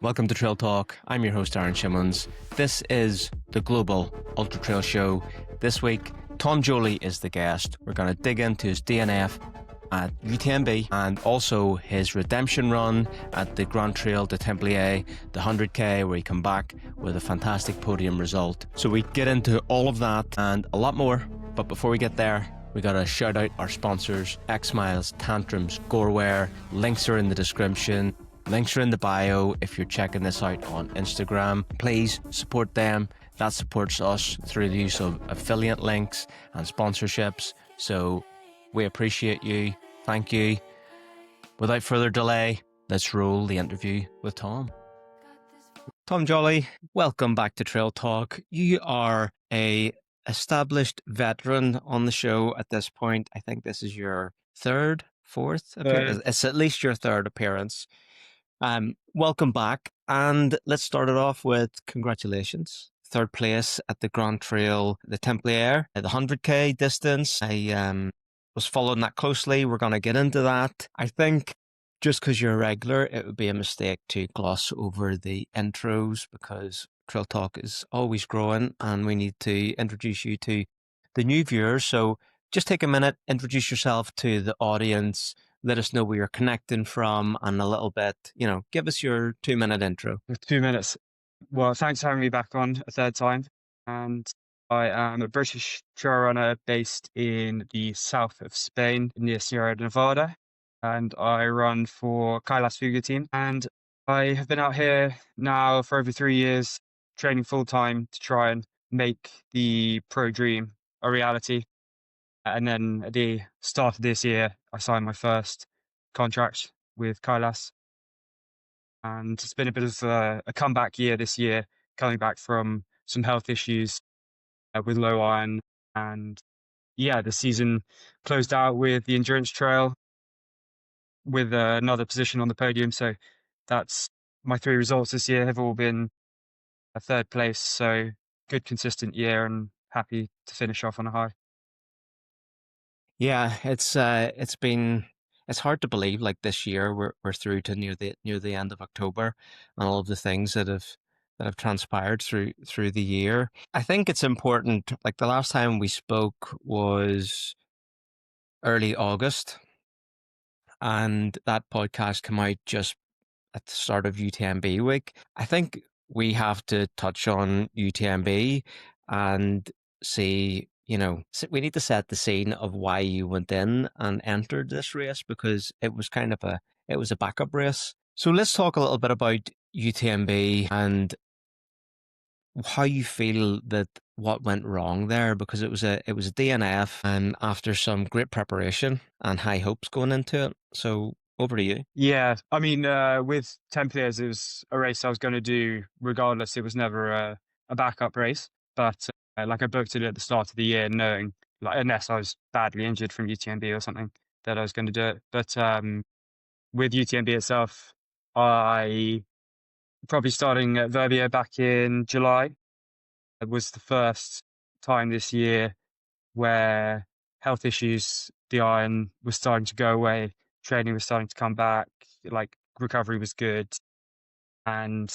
Welcome to Trail Talk. I'm your host, Aaron Shimons. This is the Global Ultra Trail Show. This week, Tom Joly is the guest. We're going to dig into his DNF at UTMB and also his redemption run at the Grand Trail de Templiers, the 100k, where he came back with a fantastic podium result. So we get into all of that and a lot more. But before we get there, we got to shout out our sponsors, XMiles, Tantrums, GOREWEAR. Links are in the description. Links are in the bio if you're checking this out on Instagram. Please support them. That supports us through the use of affiliate links and sponsorships. So we appreciate you. Thank you. Without further delay, let's roll the interview with Tom. Tom Joly, welcome back to Trail Talk. You are a established veteran on the show at this point. I think this is your fourth appearance. It's at least your third appearance. Welcome back, and let's start it off with congratulations. Third place at the Grand Trail, the Templiers, the 100k distance. I was following that closely. We're going to get into that. I think just because you're a regular, it would be a mistake to gloss over the intros because Trail Talk is always growing and we need to introduce you to the new viewers. So just take a minute, introduce yourself to the audience. Let us know where you're connecting from and a little bit, give us your 2-minute intro. 2 minutes. Well, thanks for having me back on a third time. And I am a British trail runner based in the south of Spain near Sierra Nevada. And I run for Kailas FUGA Team. And I have been out here now for over 3 years, training full time to try and make the pro dream a reality. And then at the start of this year, I signed my first contract with Kailas. And it's been a bit of a comeback year this year, coming back from some health issues with low iron. And yeah, the season closed out with the endurance trail with another position on the podium. So that's my 3 results this year have all been a third place. So good, consistent year and happy to finish off on a high. Yeah, it's hard to believe like this year we're through to near the end of October and all of the things that have transpired through the year. I think it's important, like the last time we spoke was early August and that podcast came out just at the start of UTMB week. I think we have to touch on UTMB and see, we need to set the scene of why you went in and entered this race because it was a backup race. So let's talk a little bit about UTMB and how you feel that what went wrong there, because it was a DNF and after some great preparation and high hopes going into it. So over to you. Yeah, I mean, with Templiers, it was a race I was going to do regardless. It was never a backup race, but I booked it at the start of the year, knowing unless I was badly injured from UTMB or something, that I was going to do it. But with UTMB itself, I probably starting at Verbier back in July. It was the first time this year where health issues, the iron was starting to go away, training was starting to come back, recovery was good. And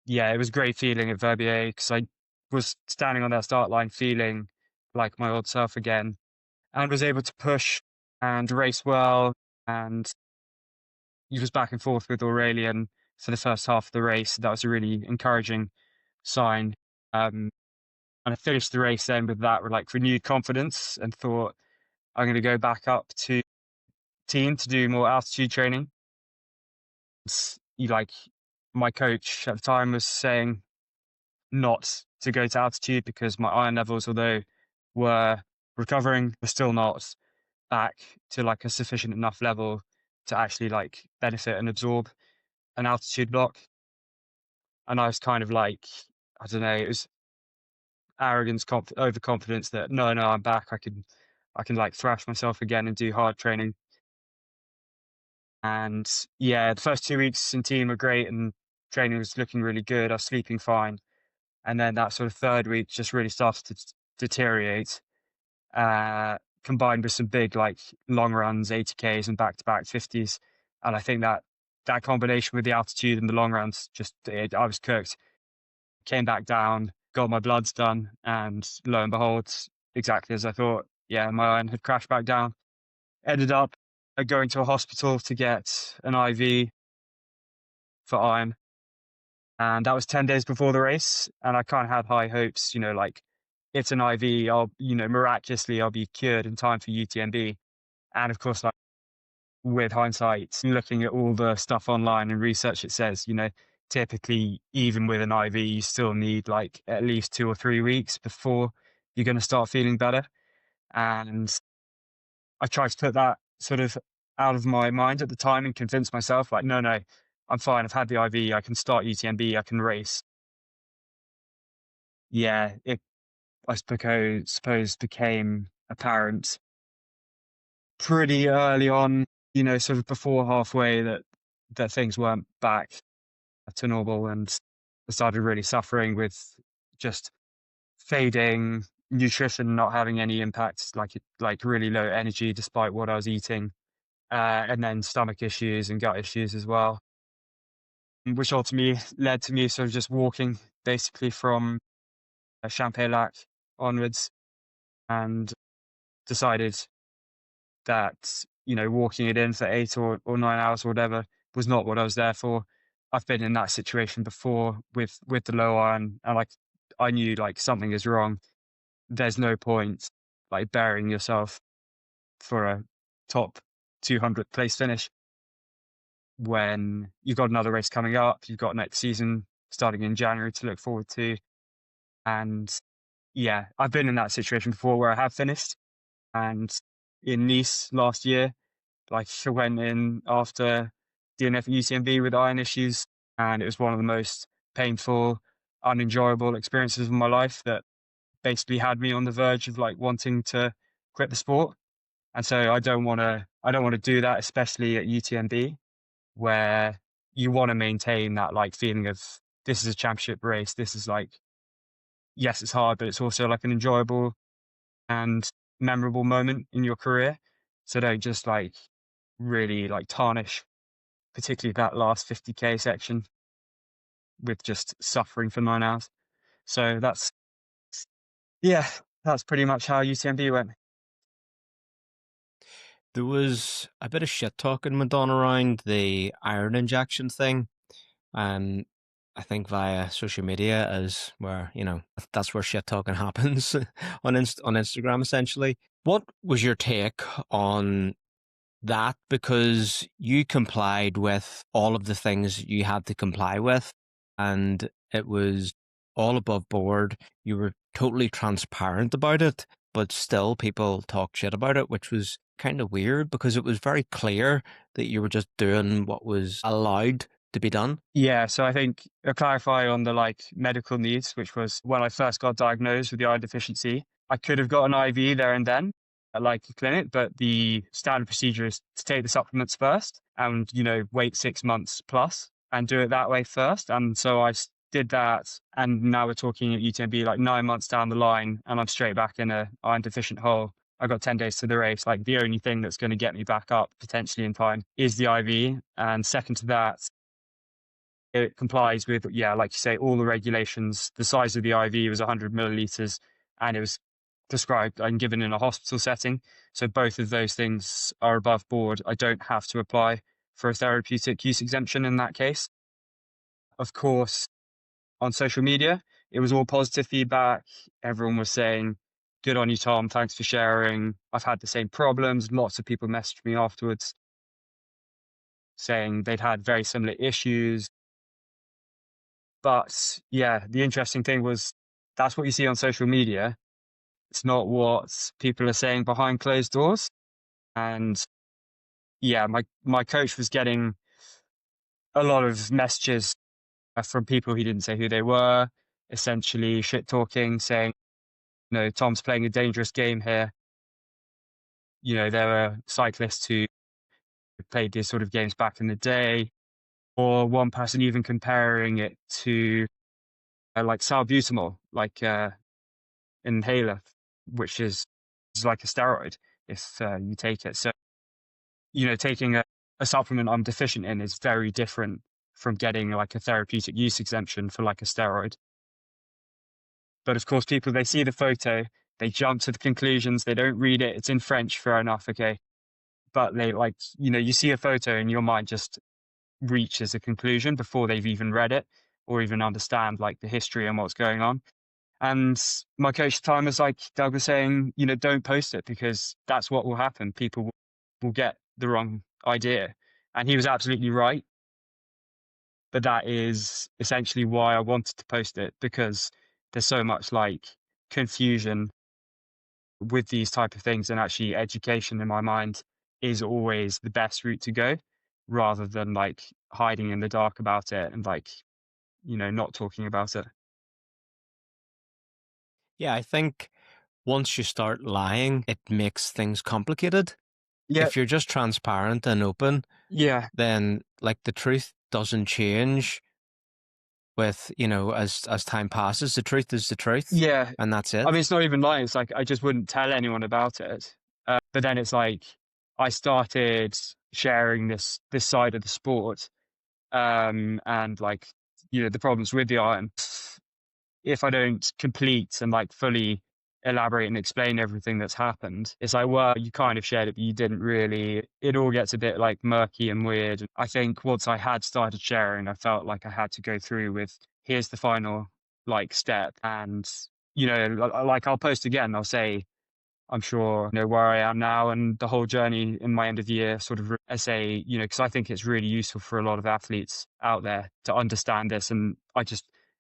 yeah, it was a great feeling at Verbier because I was standing on that start line feeling like my old self again and was able to push and race well. And he was back and forth with Aurelian for the first half of the race. That was a really encouraging sign. And I finished the race then with that renewed confidence and thought, I'm going to go back up to team to do more altitude training. My coach at the time was saying not to go to altitude because my iron levels, although were recovering, were still not back to a sufficient enough level to actually benefit and absorb an altitude block. And I was kind of I don't know, it was arrogance, overconfidence that no, I'm back. I can thrash myself again and do hard training. And yeah, the first 2 weeks in team were great and training was looking really good. I was sleeping fine. And then that sort of third week just really started to deteriorate, combined with some big long runs, 80Ks and back-to-back 50s. And I think that that combination with the altitude and the long runs, I was cooked. Came back down, got my bloods done, and lo and behold, exactly as I thought, yeah, my iron had crashed back down. Ended up going to a hospital to get an IV for iron, and that was 10 days before the race, and I kind of had high hopes, like, it's an IV, miraculously, I'll be cured in time for UTMB. And of course, like, with hindsight, looking at all the stuff online and research, it says, typically, even with an IV, you still need like at least 2 or 3 weeks before you're going to start feeling better. And I tried to put that sort of out of my mind at the time and convince myself, like, no, I'm fine. I've had the IV. I can start UTMB. I can race. Yeah, suppose became apparent pretty early on, sort of before halfway, that things weren't back to normal, and I started really suffering with just fading nutrition, not having any impact, like really low energy despite what I was eating, and then stomach issues and gut issues as well, which ultimately led to me sort of just walking basically from Champagne-Lac onwards, and decided that, walking it in for 8 or 9 hours or whatever was not what I was there for. I've been in that situation before with the low iron, and like, I knew like something is wrong. There's no point like burying yourself for a top 200th place finish when you've got another race coming up. You've got next season starting in January to look forward to. And yeah, I've been in that situation before where I have finished. And in Nice last year, like, I went in after DNF at UTMB with iron issues, and it was one of the most painful, unenjoyable experiences of my life that basically had me on the verge of like wanting to quit the sport. And so I don't want to do that, especially at UTMB, where you want to maintain that like feeling of, this is a championship race. This is like, yes, it's hard, but it's also like an enjoyable and memorable moment in your career. So don't just like really like tarnish, particularly that last 50K section, with just suffering for 9 hours. So yeah, that's pretty much how UTMB went. There was a bit of shit talking went on around the iron injection thing, and I think via social media is where, that's where shit talking happens on on Instagram essentially. What was your take on that? Because you complied with all of the things you had to comply with, and it was all above board. You were totally transparent about it, but still people talk shit about it, which was kind of weird because it was very clear that you were just doing what was allowed to be done. Yeah, so I think I'll clarify on the like medical needs, which was when I first got diagnosed with the iron deficiency. I could have got an IV there and then at like a clinic, but the standard procedure is to take the supplements first and, wait 6 months plus and do it that way first. And so did that. And now we're talking at UTMB like 9 months down the line, and I'm straight back in a iron deficient hole. I got 10 days to the race. Like, the only thing that's going to get me back up potentially in time is the IV. And second to that, it complies with, yeah, like you say, all the regulations. The size of the IV was 100 milliliters, and it was prescribed and given in a hospital setting. So both of those things are above board. I don't have to apply for a therapeutic use exemption in that case. Of course, on social media, it was all positive feedback. Everyone was saying, good on you, Tom. Thanks for sharing. I've had the same problems. Lots of people messaged me afterwards saying they'd had very similar issues. But yeah, the interesting thing was, that's what you see on social media. It's not what people are saying behind closed doors. And yeah, my coach was getting a lot of messages from people who didn't say who they were, essentially shit talking, saying, Tom's playing a dangerous game here. There were cyclists who played these sort of games back in the day, or one person even comparing it to like salbutamol, like inhaler, which is like a steroid if you take it. So, taking a supplement I'm deficient in is very different from getting like a therapeutic use exemption for like a steroid. But of course, people, they see the photo, they jump to the conclusions, they don't read it. It's in French, fair enough, okay. But they like, you see a photo and your mind just reaches a conclusion before they've even read it or even understand like the history and what's going on. And my coach at the time was like, Doug was saying, don't post it because that's what will happen. People will get the wrong idea. And he was absolutely right. But that is essentially why I wanted to post it, because there's so much like confusion with these type of things, and actually education in my mind is always the best route to go, rather than like hiding in the dark about it and like, not talking about it. Yeah, I think once you start lying, it makes things complicated. Yeah, If you're just transparent and open, yeah, then like the truth doesn't change with, as time passes. The truth is the truth, yeah. and that's I mean, it. it's not even lying. It's like I just wouldn't tell anyone about it. But then it's like I started sharing this side of the sport, and like the problems with the iron. If I don't complete and like fully elaborate and explain everything that's happened, it's like, well, you kind of shared it, but you didn't really. It all gets a bit like murky and weird. I think once I had started sharing, I felt like I had to go through with here's the final like step, and like I'll post again. I'll say I'm sure where I am now and the whole journey in my end of the year sort of essay, because I think it's really useful for a lot of athletes out there to understand this. And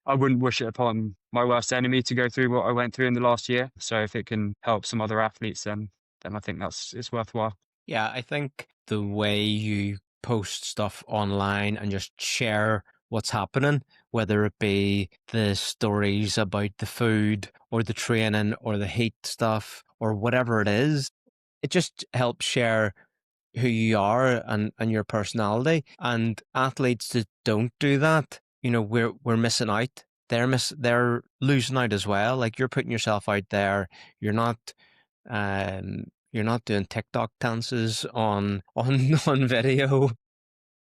I wouldn't wish it upon my worst enemy to go through what I went through in the last year. So if it can help some other athletes, then I think it's worthwhile. Yeah, I think the way you post stuff online and just share what's happening, whether it be the stories about the food or the training or the heat stuff or whatever it is, it just helps share who you are and your personality. And athletes that don't do that, we're missing out. They're losing out as well. Like you're putting yourself out there. You're not um you're not doing TikTok dances on video.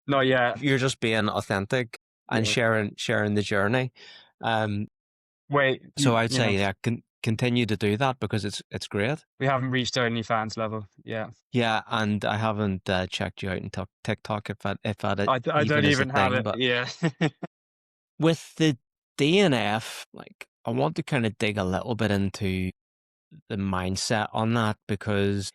Not yet. You're just being authentic and Yeah. sharing the journey. Um Wait, so I'd yeah. say continue to do that because it's great. We haven't reached OnlyFans level. Yeah. Yeah, and I haven't checked you out on TikTok if that I even don't is a even have thing. it. But Yeah. with the DNF, like I want to kind of dig a little bit into the mindset on that because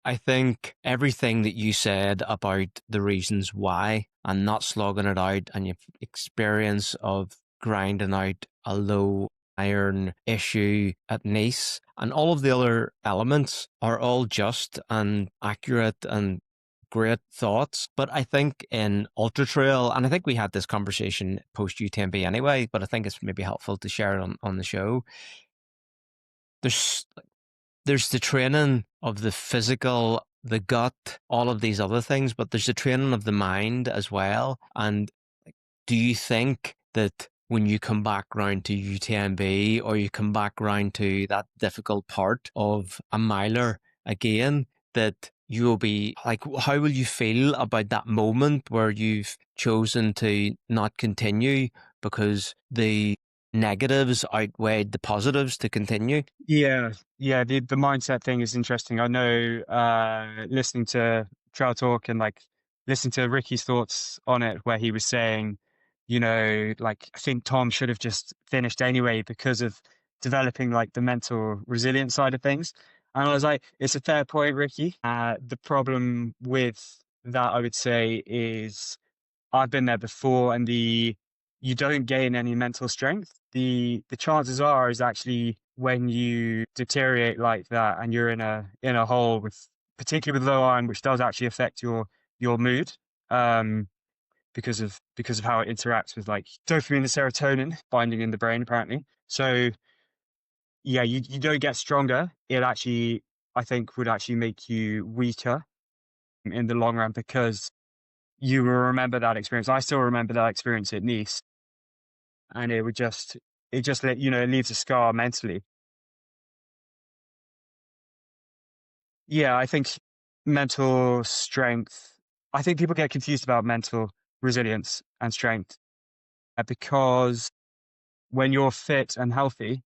I think everything that you said about the reasons why and not slogging it out and your experience of grinding out a low iron issue at Nice and all of the other elements are all just and accurate and great thoughts. But I think in ultra trail, and I think we had this conversation post UTMB anyway, but I think it's maybe helpful to share it on the show. There's there's the training of the physical, the gut, all of these other things, but there's the training of the mind as well. And do you think that when you come back round to UTMB or you come back round to that difficult part of a miler again, that you will be like, how will you feel about that moment where you've chosen to not continue because the negatives outweighed the positives to continue? Yeah, yeah. The mindset thing is interesting. I know, listening to Trail Talk and like listening to Ricky's thoughts on it, where he was saying, like I think Tom should have just finished anyway because of developing like the mental resilience side of things. And I was like, it's a fair point, Ricky. The problem with that, I would say, is I've been there before, and you don't gain any mental strength. The chances are is actually when you deteriorate like that and you're in a hole with, particularly with low iron, which does actually affect your mood, um, because of how it interacts with like dopamine and serotonin binding in the brain apparently. So yeah, you don't get stronger. It actually, I think, would actually make you weaker in the long run, because you will remember that experience. I still remember that experience at Nice, and it just it leaves a scar mentally. Yeah, I think mental strength. I think people get confused about mental resilience and strength because when you're fit and healthy,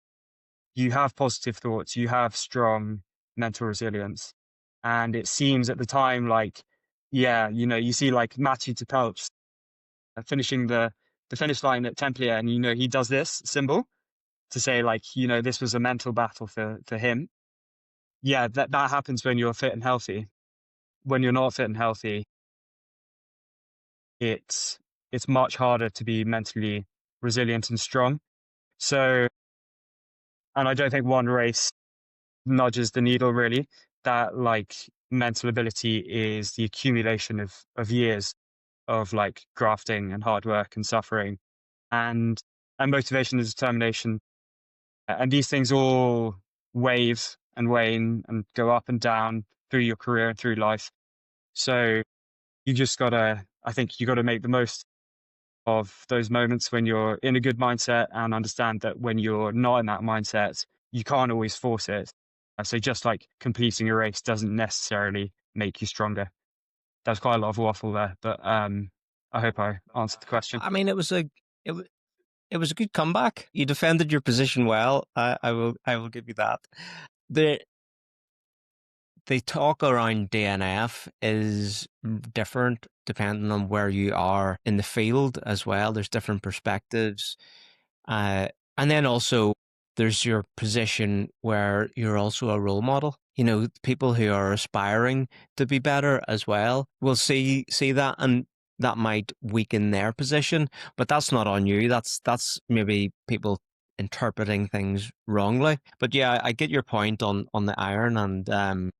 you have positive thoughts, you have strong mental resilience. And it seems at the time like, yeah, you see like Matthew Pelch finishing the finish line at Templiers, and he does this symbol to say like, this was a mental battle for him. Yeah, that happens when you're fit and healthy. When you're not fit and healthy, it's much harder to be mentally resilient and strong. So, and I don't think one race nudges the needle really. That like mental ability is the accumulation of years of like grafting and hard work and suffering and motivation and determination. And these things all wave and wane and go up and down through your career and through life. So I think you gotta make the most of those moments when you're in a good mindset and understand that when you're not in that mindset, you can't always force it. So just like completing a race doesn't necessarily make you stronger. That's quite a lot of waffle there, but I hope I answered the question. I mean, it was a good comeback. You defended your position well. I will give you that. The talk around DNF is different depending on where you are in the field as well. There's different perspectives. And then also there's your position where you're also a role model. People who are aspiring to be better as well will see that, and that might weaken their position, but that's not on you. That's maybe people interpreting things wrongly. But yeah, I get your point on the iron, and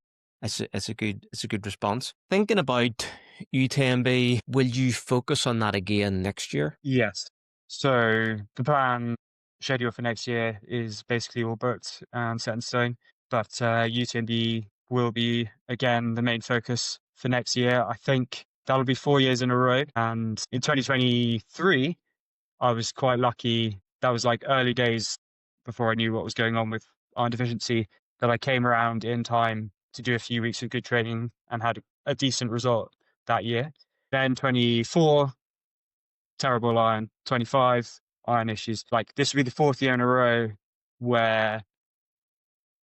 it's a good response. Thinking about UTMB, will you focus on that again next year? Yes. So the plan schedule for next year is basically all booked and set in stone. But UTMB will be again the main focus for next year. I think that'll be 4 years in a row. And in 2023, I was quite lucky. That was like early days before I knew what was going on with iron deficiency, that I came around in time to do a few weeks of good training and had a decent result that year. Then 24, terrible iron. 25, iron issues. Like this will be the 4th year in a row where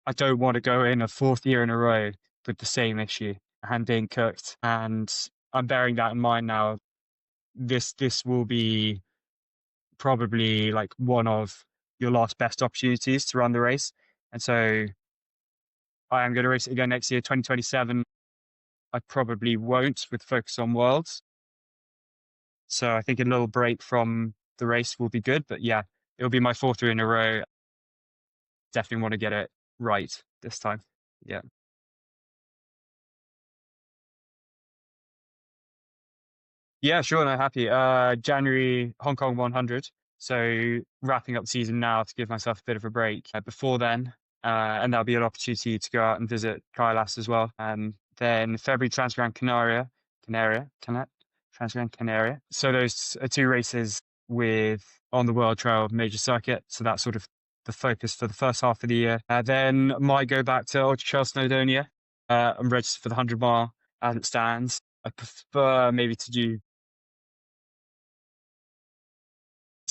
I don't want to go in a 4th year in a row with the same issue and being cooked. And I'm bearing that in mind now. This will be probably like one of your last best opportunities to run the race. And so I am going to race it again next year, 2027. I probably won't, with focus on Worlds. So I think a little break from the race will be good. But yeah, it'll be my 4th year in a row. Definitely want to get it right this time. Yeah. Yeah, sure. No, happy. January, Hong Kong 100. So wrapping up the season now to give myself a bit of a break before then. And that'll be an opportunity to go out and visit Kailas as well. Then February, Transgran Transgran Canaria. So those are 2 races on the World Trail Major Circuit. So that's sort of the focus for the first half of the year. Then might go back to Ultra Trail Snowdonia. I'm registered for the 100 mile as it stands. I prefer maybe to do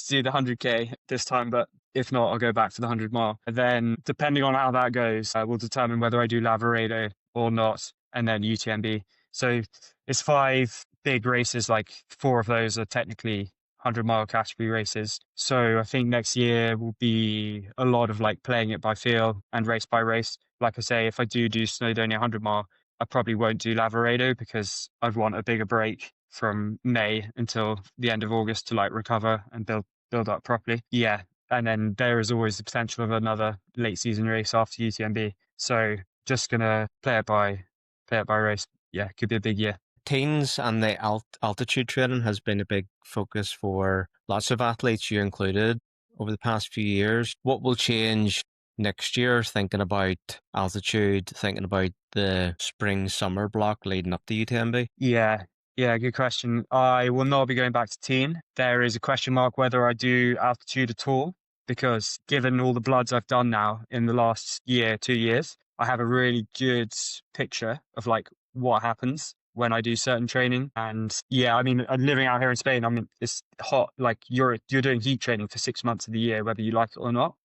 the 100K this time, but if not, I'll go back to the 100 mile. And then, depending on how that goes, we'll determine whether I do Lavaredo or not, and then UTMB. So it's 5 big races, like 4 of those are technically 100-mile category races. So I think next year will be a lot of like playing it by feel and race by race. Like I say, if I do Snowdonia 100 mile, I probably won't do Lavaredo because I'd want a bigger break from May until the end of August to like recover and build up properly. Yeah. And then there is always the potential of another late season race after UTMB. So just gonna play it by race. Yeah, could be a big year. Teens and the altitude training has been a big focus for lots of athletes, you included, over the past few years. What will change next year, thinking about altitude, thinking about the spring-summer block leading up to UTMB? Yeah, good question. I will not be going back to teen. There is a question mark whether I do altitude at all, because given all the bloods I've done now in the last year, 2 years, I have a really good picture of like what happens. when I do certain training. And yeah, I mean, living out here in Spain, I mean, it's hot. Like you're doing heat training for 6 months of the year, whether you like it or not.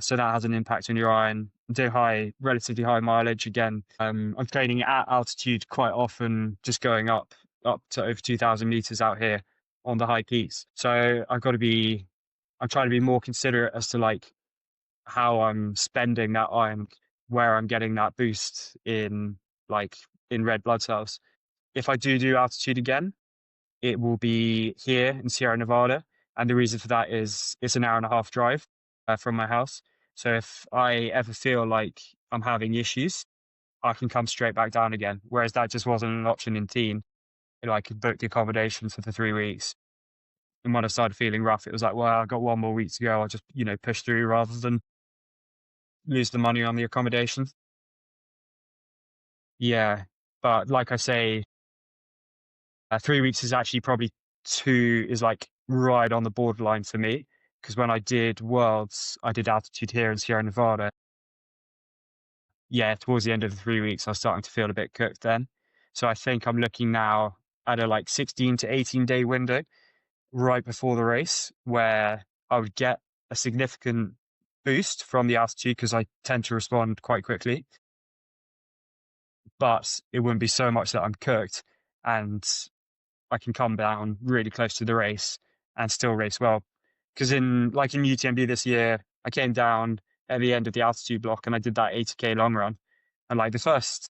So that has an impact on your iron. I'm doing relatively high mileage again. I'm training at altitude quite often, just going up to over 2,000 meters out here on the high peaks. So I'm trying to be more considerate as to like how I'm spending that iron, where I'm getting that boost like in red blood cells. If I do altitude again, it will be here in Sierra Nevada. And the reason for that is it's an hour and a half drive from my house. So if I ever feel like I'm having issues, I can come straight back down again. Whereas that just wasn't an option in teen. I could book the accommodation for the 3 weeks. And when I started feeling rough, it was like, well, I've got one more week to go. I'll just, push through rather than lose the money on the accommodation. Yeah. But like I say, 3 weeks is actually probably is like right on the borderline for me. Because when I did Worlds, I did altitude here in Sierra Nevada. Yeah, towards the end of the 3 weeks, I was starting to feel a bit cooked then. So I think I'm looking now at a like 16 to 18 day window right before the race where I would get a significant boost from the altitude because I tend to respond quite quickly. But it wouldn't be so much that I'm cooked and I can come down really close to the race and still race well. Because in UTMB this year, I came down at the end of the altitude block and I did that 80K long run. And like the first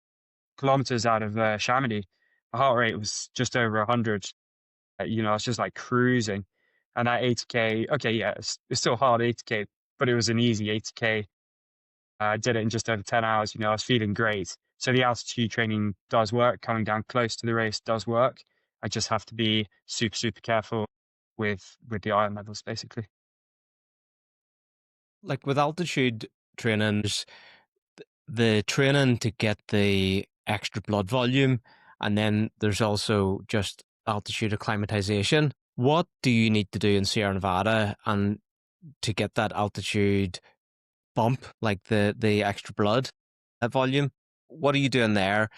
kilometers out of Chamonix, my heart rate was just over 100. I was just like cruising. And that 80K, okay, yeah, it's still hard 80K, but it was an easy 80K. I did it in just over 10 hours. I was feeling great. So the altitude training does work. Coming down close to the race does work. I just have to be super, super careful with the iron levels, basically. Like with altitude training, there's the training to get the extra blood volume, and then there's also just altitude acclimatization. What do you need to do in Sierra Nevada and to get that altitude bump, like the extra blood volume? What are you doing there?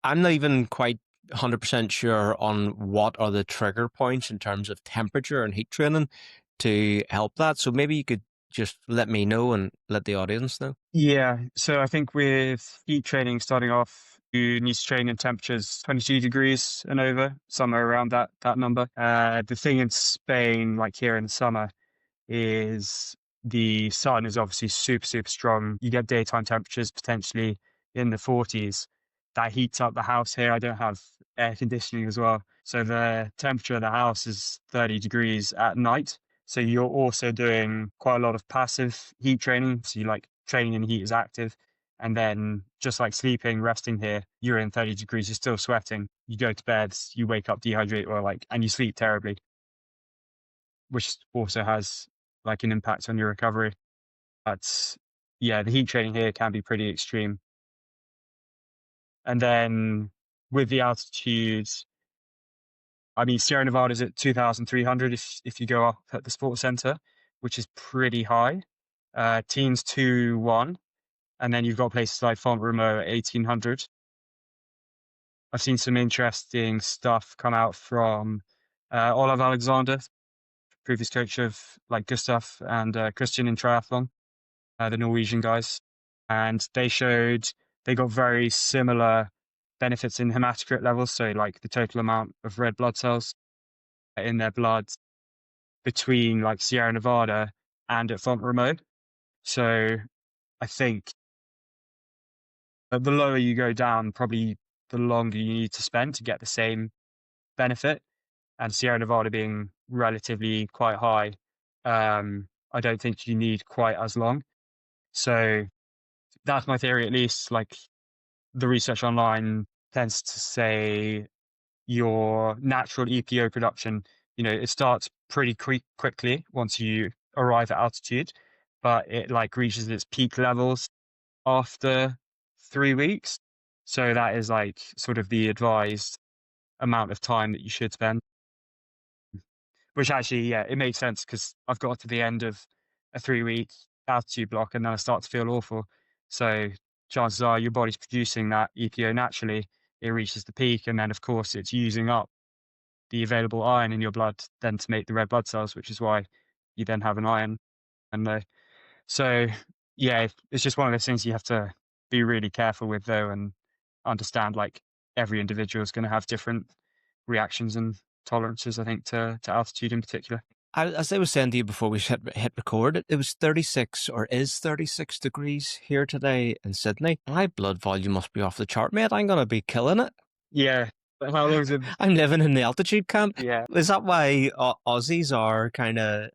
I'm not even quite 100% sure on what are the trigger points in terms of temperature and heat training to help that. So maybe you could just let me know and let the audience know. Yeah. So I think with heat training starting off, you need to train in temperatures 22 degrees and over, somewhere around that number. The thing in Spain, like here in the summer, is the sun is obviously super, super strong. You get daytime temperatures potentially in the 40s. That heats up the house here. I don't have air conditioning as well. So the temperature of the house is 30 degrees at night. So you're also doing quite a lot of passive heat training. So you like training in heat is active. And then just like sleeping, resting here, you're in 30 degrees, you're still sweating. You go to bed, you wake up dehydrated and you sleep terribly, which also has like an impact on your recovery. But yeah, the heat training here can be pretty extreme. And then with the altitudes, I mean, Sierra Nevada is at 2,300 if you go up at the sports center, which is pretty high. Teens 2-1, and then you've got places like Font Romeu at 1,800. I've seen some interesting stuff come out from Olav Alexander, previous coach of like Gustav and Christian in triathlon, the Norwegian guys, and they got very similar benefits in hematocrit levels, so like the total amount of red blood cells in their blood between like Sierra Nevada and at Font Romeu. So I think the lower you go down, probably the longer you need to spend to get the same benefit. And Sierra Nevada being relatively quite high, I don't think you need quite as long. So that's my theory, at least. Like the research online tends to say your natural EPO production, it starts pretty quickly once you arrive at altitude, but it like reaches its peak levels after 3 weeks. So that is like sort of the advised amount of time that you should spend. Which actually, yeah, it makes sense because I've got to the end of a 3 week altitude block and then I start to feel awful. So chances are your body's producing that EPO naturally. it reaches the peak, and then of course it's using up the available iron in your blood then to make the red blood cells, which is why you then have an iron. And so, yeah, it's just one of those things you have to be really careful with, though, and understand like every individual is going to have different reactions and tolerances, I think, to altitude in particular. As I was saying to you before we hit record, it was 36 or is 36 degrees here today in Sydney. My blood volume must be off the chart, mate. I'm going to be killing it. Yeah. How long is it? I'm living in the altitude camp. Yeah. Is that why Aussies are kind of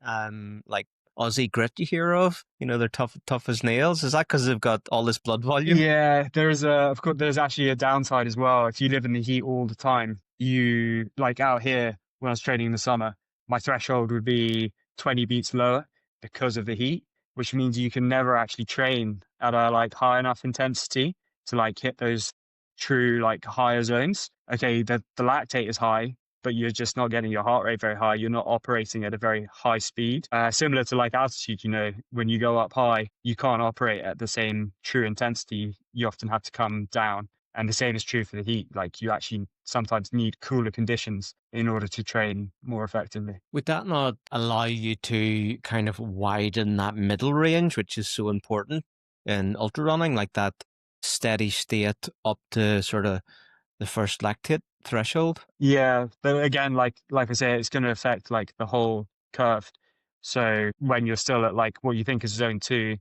like Aussie grit you hear of? You know, they're tough as nails. Is that because they've got all this blood volume? Yeah, of course, there's actually a downside as well. If you live in the heat all the time, you like out here when I was training in the summer, my threshold would be 20 beats lower because of the heat, which means you can never actually train at a like high enough intensity to like hit those true like higher zones. Okay, the lactate is high, but you're just not getting your heart rate very high. You're not operating at a very high speed. Similar to like altitude, you know, when you go up high, you can't operate at the same true intensity. You often have to come down. And the same is true for the heat. Like you actually sometimes need cooler conditions in order to train more effectively. Would that not allow you to kind of widen that middle range, which is so important in ultra running, like that steady state up to sort of the first lactate threshold? Yeah, but again, like I say, it's going to affect like the whole curve. So when you're still at like what you think is zone 2,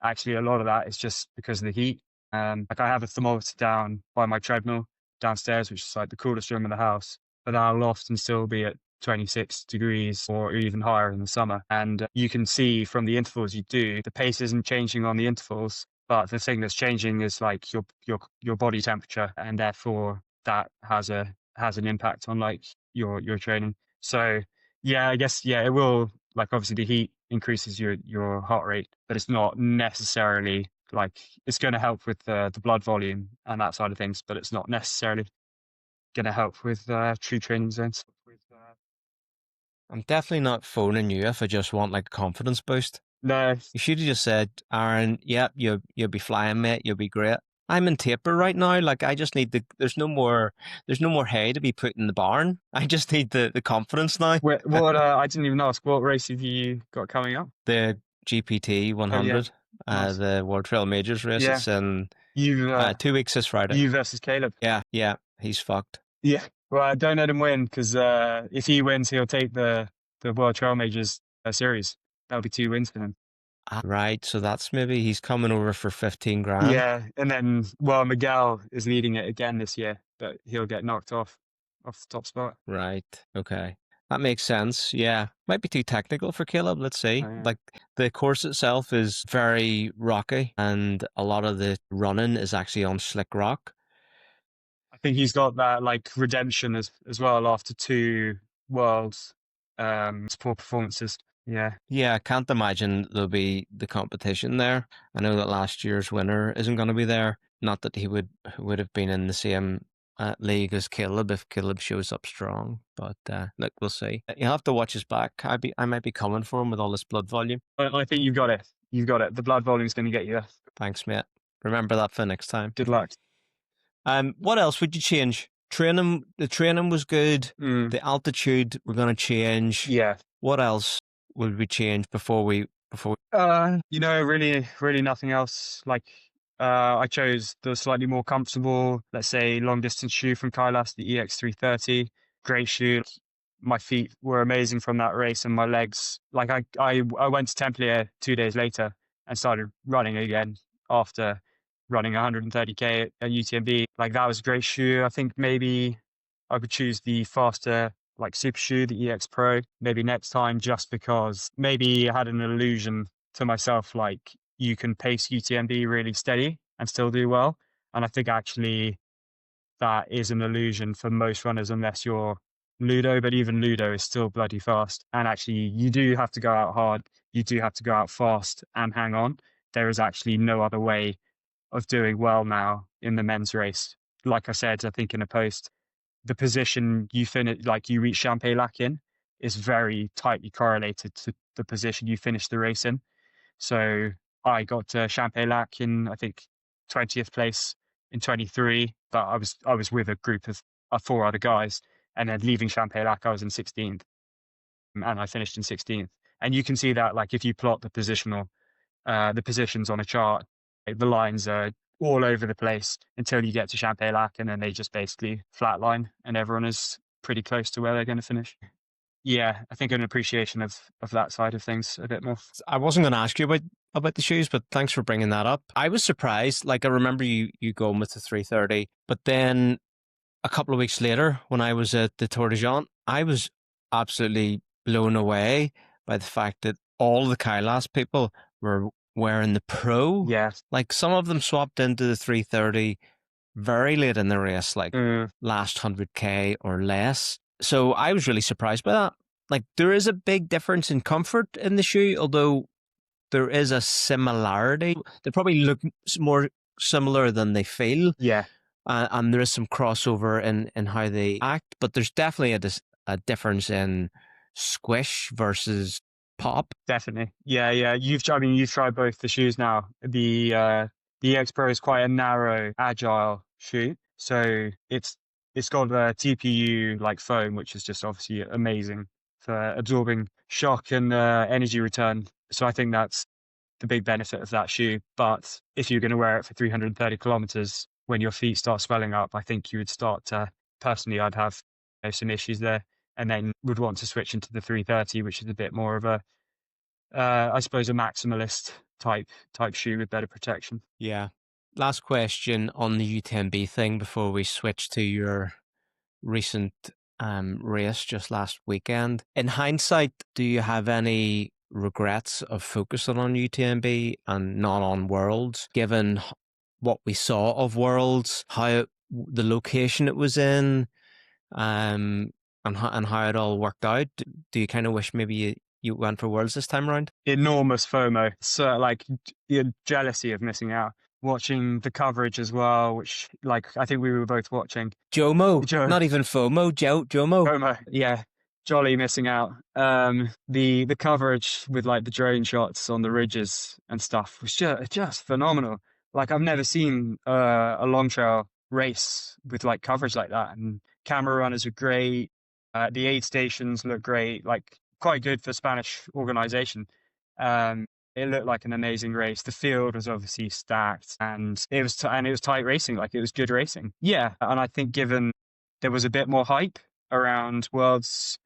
actually a lot of that is just because of the heat. Like I have a thermometer down by my treadmill downstairs, which is like the coolest room in the house, but that'll often still be at 26 degrees or even higher in the summer. And you can see from the intervals you do, the pace isn't changing on the intervals, but the thing that's changing is like your body temperature, and therefore that has an impact on like your training. So yeah, I guess it will, like obviously the heat increases your heart rate, but it's not necessarily like it's going to help with the blood volume and that side of things, but it's not necessarily going to help with true training zones. I'm definitely not phoning you if I just want like a confidence boost. No, You should have just said, Aaron, yep, you'll be flying, mate. You'll be great. I'm in taper right now. Like I just need there's no more hay to be put in the barn. I just need the confidence now. what I didn't even ask. What race have you got coming up? The GPT 100, Nice. the World Trail Majors race. Yeah. It's in You 2 weeks this Friday. you versus Caleb. Yeah, he's fucked. Yeah. Well, I don't let him win because if he wins, he'll take the World Trail Majors series. That'll be 2 wins for him. Right, so that's maybe he's coming over for 15 grand. Yeah, and then Miguel is leading it again this year, but he'll get knocked off the top spot. Right, okay. That makes sense. Yeah. Might be too technical for Caleb. Let's see. Oh, yeah. Like the course itself is very rocky and a lot of the running is actually on slick rock. I think he's got that like redemption as well after 2 worlds poor performances. Yeah. Yeah, I can't imagine there'll be the competition there. I know that last year's winner isn't going to be there. Not that he would have been in the same league as Caleb if Caleb shows up strong. But look, we'll see. You'll have to watch his back. I might be coming for him with all this blood volume. I think you've got it. You've got it. The blood volume's going to get you there. Thanks, mate. Remember that for next time. Good luck. What else would you change? The training was good. The altitude we're going to change. Yeah. What else would we change before we? Really nothing else. Like I chose the slightly more comfortable, let's say, long distance shoe from Kailas, the EX330. Great shoe. My feet were amazing from that race, and my legs. Like I went to Templiers 2 days later and started running again after running 130k at UTMB. Like that was a great shoe. I think maybe I would choose the faster like super shoe, the EX Pro, maybe next time, just because maybe I had an illusion to myself like you can pace UTMB really steady and still do well. And I think actually that is an illusion for most runners unless you're Ludo, but even Ludo is still bloody fast. And actually you do have to go out hard, you do have to go out fast and hang on. There is actually no other way of doing well now in the men's race. Like I said, I think in a post, the position you finish, like you reach Champex-Lac in, is very tightly correlated to the position you finish the race in. So I got to Champex-Lac in, I think, 20th place in 23, but I was with a group of 4 other guys, and then leaving Champay-Lac, I was in 16th, and I finished in 16th. And you can see that, like, if you plot the positions on a chart, like, the lines are all over the place until you get to Champay-Lac, and then they just basically flatline, and everyone is pretty close to where they're going to finish. Yeah, I think an appreciation of that side of things a bit more. I wasn't going to ask you about the shoes, but thanks for bringing that up. I was surprised. Like, I remember you going with the 330, but then a couple of weeks later, when I was at the Tour de Jean, I was absolutely blown away by the fact that all the Kailas people were wearing the Pro. Yes. Like, some of them swapped into the 330 very late in the race, like last 100k or less. So I was really surprised by that. Like, there is a big difference in comfort in the shoe, although there is a similarity. They probably look more similar than they feel. Yeah. And there is some crossover in how they act, but there's definitely a difference in squish versus pop. Definitely. Yeah. You've tried both the shoes now. The X Pro is quite a narrow, agile shoe. So it's got a TPU like foam, which is just obviously amazing for absorbing shock and energy return. So I think that's the big benefit of that shoe. But if you're going to wear it for 330 kilometers, when your feet start swelling up, I think you would start to, personally, I'd have some issues there, and then would want to switch into the 330, which is a bit more of a, I suppose, a maximalist type shoe with better protection. Yeah. Last question on the UTMB thing before we switch to your recent race just last weekend. In hindsight, do you have any regrets of focusing on UTMB and not on Worlds, given what we saw of Worlds, the location it was in, and how it all worked out? Do you kind of wish maybe you went for Worlds this time around? Enormous FOMO. So, like, the jealousy of missing out. Watching the coverage as well, which, like, I think we were both watching. JOMO, not even FOMO, JOMO. FOMO, yeah. Joly missing out. The coverage with, like, the drone shots on the ridges and stuff was just phenomenal. Like, I've never seen a long trail race with, like, coverage like that. And camera runners were great. The aid stations look great. Like, quite good for Spanish organization. It looked like an amazing race. The field was obviously stacked, and it was tight racing. Like, it was good racing. Yeah, and I think given there was a bit more hype around Worlds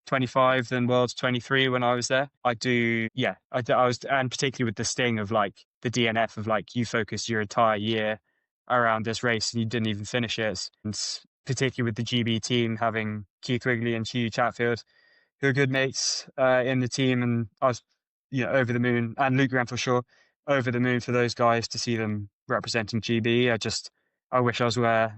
25 than Worlds 23 when I was there, I was, and particularly with the sting of, like, the DNF of, like, you focused your entire year around this race and you didn't even finish it. And particularly with the GB team having Keith Wigley and Hugh Chatfield, who are good mates in the team, and I was, over the moon, and Luke Graham for sure, over the moon for those guys to see them representing GB. I wish I was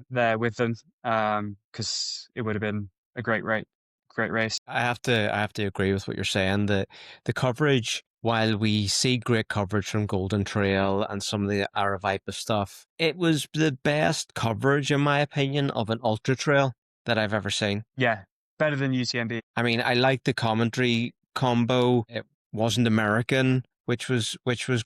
there with them, because it would have been a great race. I have to agree with what you're saying. The coverage, while we see great coverage from Golden Trail and some of the Aravaipa stuff, it was the best coverage, in my opinion, of an ultra trail that I've ever seen. Yeah, better than UTMB. I mean, I liked the commentary combo. It wasn't American, which was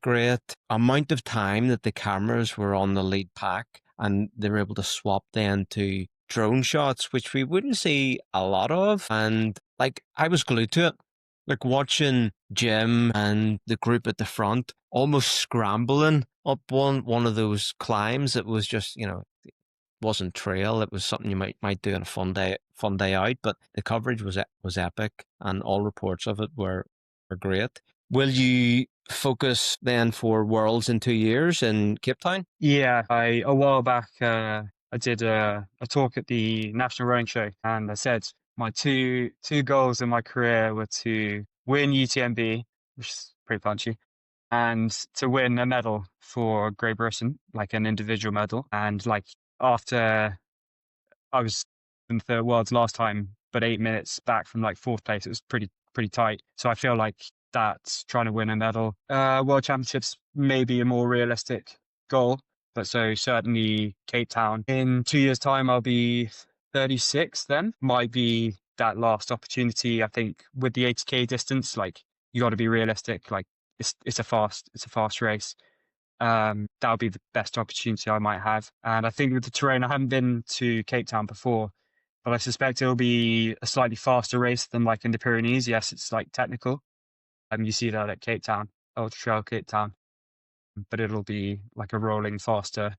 great. Amount of time that the cameras were on the lead pack, and they were able to swap then to drone shots, which we wouldn't see a lot of. And, like, I was glued to it. Like, watching Jim and the group at the front almost scrambling up one of those climbs. It was just, wasn't trail. It was something you might do on a fun day out. But the coverage was epic, and all reports of it were great. Will you focus then for Worlds in 2 years in Cape Town? Yeah, a while back, I did a talk at the National Rowing Show, and I said my two goals in my career were to win UTMB, which is pretty punchy, and to win a medal for Great Britain, like an individual medal. And, like, after I was in the Worlds last time, but 8 minutes back from, like, 4th place, it was pretty tight. So I feel like that's trying to win a medal. World Championships may be a more realistic goal, but so certainly Cape Town. In 2 years' time, I'll be 36 then. Might be that last opportunity. I think with the 80k distance, like, you got to be realistic. Like, it's a fast race. that would be the best opportunity I might have. And I think with the terrain, I haven't been to Cape Town before, but I suspect it'll be a slightly faster race than like in the Pyrenees. Yes, it's like technical. You see that at Cape Town, Ultra Trail Cape Town, but it'll be like a rolling faster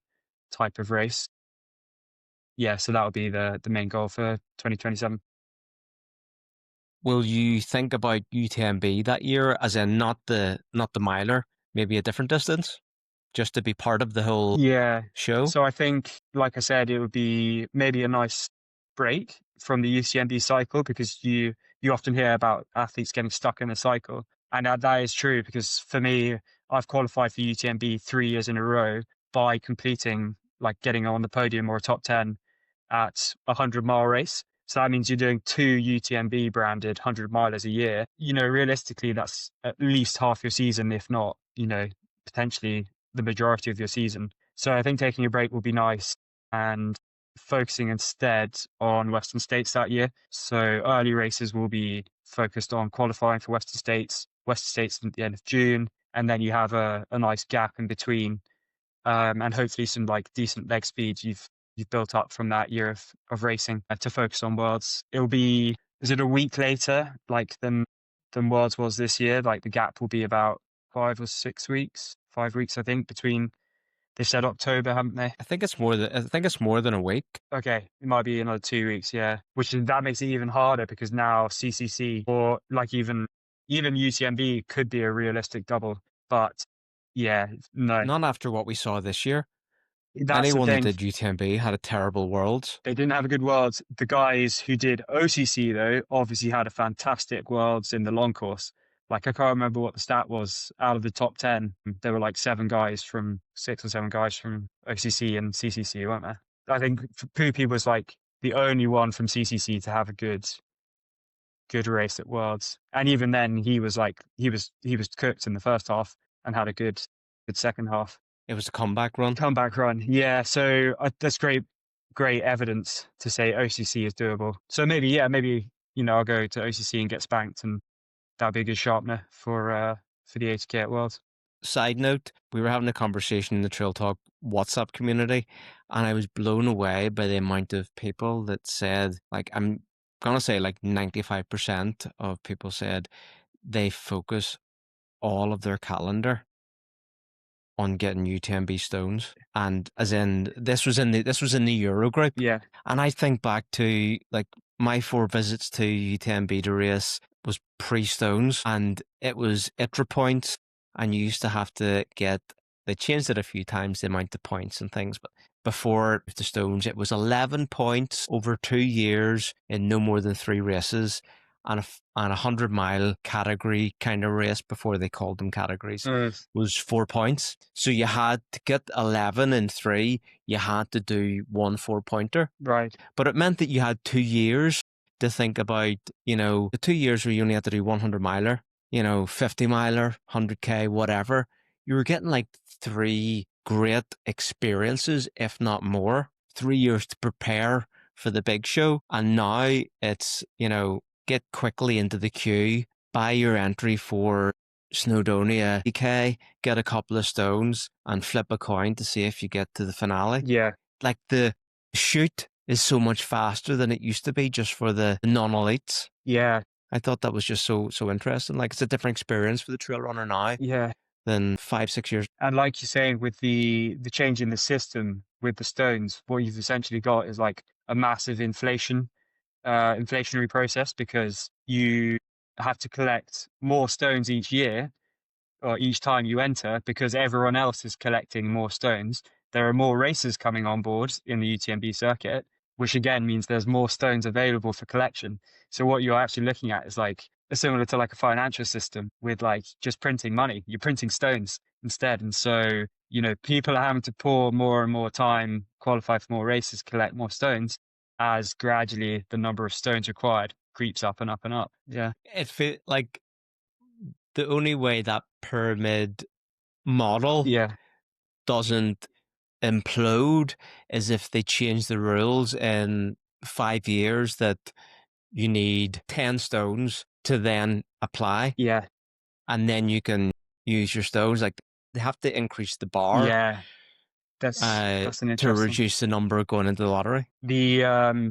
type of race. Yeah, so that'll be the main goal for 2027. Will you think about UTMB that year, as in not the miler, maybe a different distance, just to be part of the whole Yeah. show? So I think, like I said, it would be maybe a nice break from the UTMB cycle, because you often hear about athletes getting stuck in a cycle. And that is true, because for me, I've qualified for UTMB 3 years in a row by completing, like getting on the podium or a top 10 at a 100-mile race. So that means you're doing 2 UTMB branded 100-milers a year. Realistically, that's at least half your season, if not, potentially the majority of your season. So I think taking a break will be nice, and focusing instead on Western States that year. So early races will be focused on qualifying for Western States. Western States at the end of June, and then you have a nice gap in between, and hopefully some like decent leg speeds you've built up from that year of racing to focus on Worlds. It'll be, is it a week later like than Worlds was this year? Like the gap will be about 5 or 6 weeks, 5 weeks I think, between. They said October, haven't they? I think it's more than a week. Okay, it might be another 2 weeks, yeah. That makes it even harder, because now CCC or like even UTMB could be a realistic double. But yeah, no, Not after what we saw this year. that's the Anyone that thing. did UTMB had a terrible Worlds. They didn't have a good Worlds. The guys who did OCC, though, obviously had a fantastic Worlds in the long course. Like, I can't remember what the stat was. Out of the top 10, there were like 6 or 7 guys from OCC and CCC, weren't there? I think Poopy was like the only one from CCC to have a good race at Worlds. And even then, he was cooked in the first half and had a good second half. It was a comeback run. Comeback run, yeah. So that's great evidence to say OCC is doable. So maybe I'll go to OCC and get spanked, and that'll be a good sharpener for the 80K at Worlds. Side note, we were having a conversation in the Trail Talk WhatsApp community, and I was blown away by the amount of people that said, like, I'm gonna say like 95% of people said they focus all of their calendar on getting UTMB stones. And as in, this was in the Euro group. Yeah. And I think back to like my 4 visits to UTMB to race was pre-stones, and it was ITRA points, and you used to have to get, they changed it a few times, the amount of points and things, but before the stones, it was 11 points over 2 years in no more than 3 races, and a 100-mile category kind of race, before they called them categories, was 4 points. So you had to get 11 in 3, you had to do 1 4-pointer. Right. But it meant that you had 2 years to think about, the 2 years where you only had to do 100-miler, 50-miler, 100K, whatever. You were getting like 3 great experiences, if not more. 3 years to prepare for the big show. And now it's, get quickly into the queue, buy your entry for Snowdonia DK, get a couple of stones, and flip a coin to see if you get to the finale. Yeah. Like the shoot is so much faster than it used to be just for the non-elites. Yeah. I thought that was just so interesting. Like, it's a different experience for the trail runner now Yeah. than 5-6 years. And like you're saying, with the change in the system with the stones, what you've essentially got is like a massive inflationary process, because you have to collect more stones each year or each time you enter, because everyone else is collecting more stones. There are more racers coming on board in the UTMB circuit, which again means there's more stones available for collection. So what you're actually looking at is like similar to like a financial system with like just printing money. You're printing stones instead. And so, people are having to pour more and more time, qualify for more races, collect more stones, as gradually the number of stones required creeps up and up and up. Yeah. It feels like the only way that pyramid model doesn't implode is if they change the rules in 5 years, that you need 10 stones to then apply. Yeah. And then you can use your stones. Like, they have to increase the bar Yeah, that's an to interesting. reduce the number going into the lottery.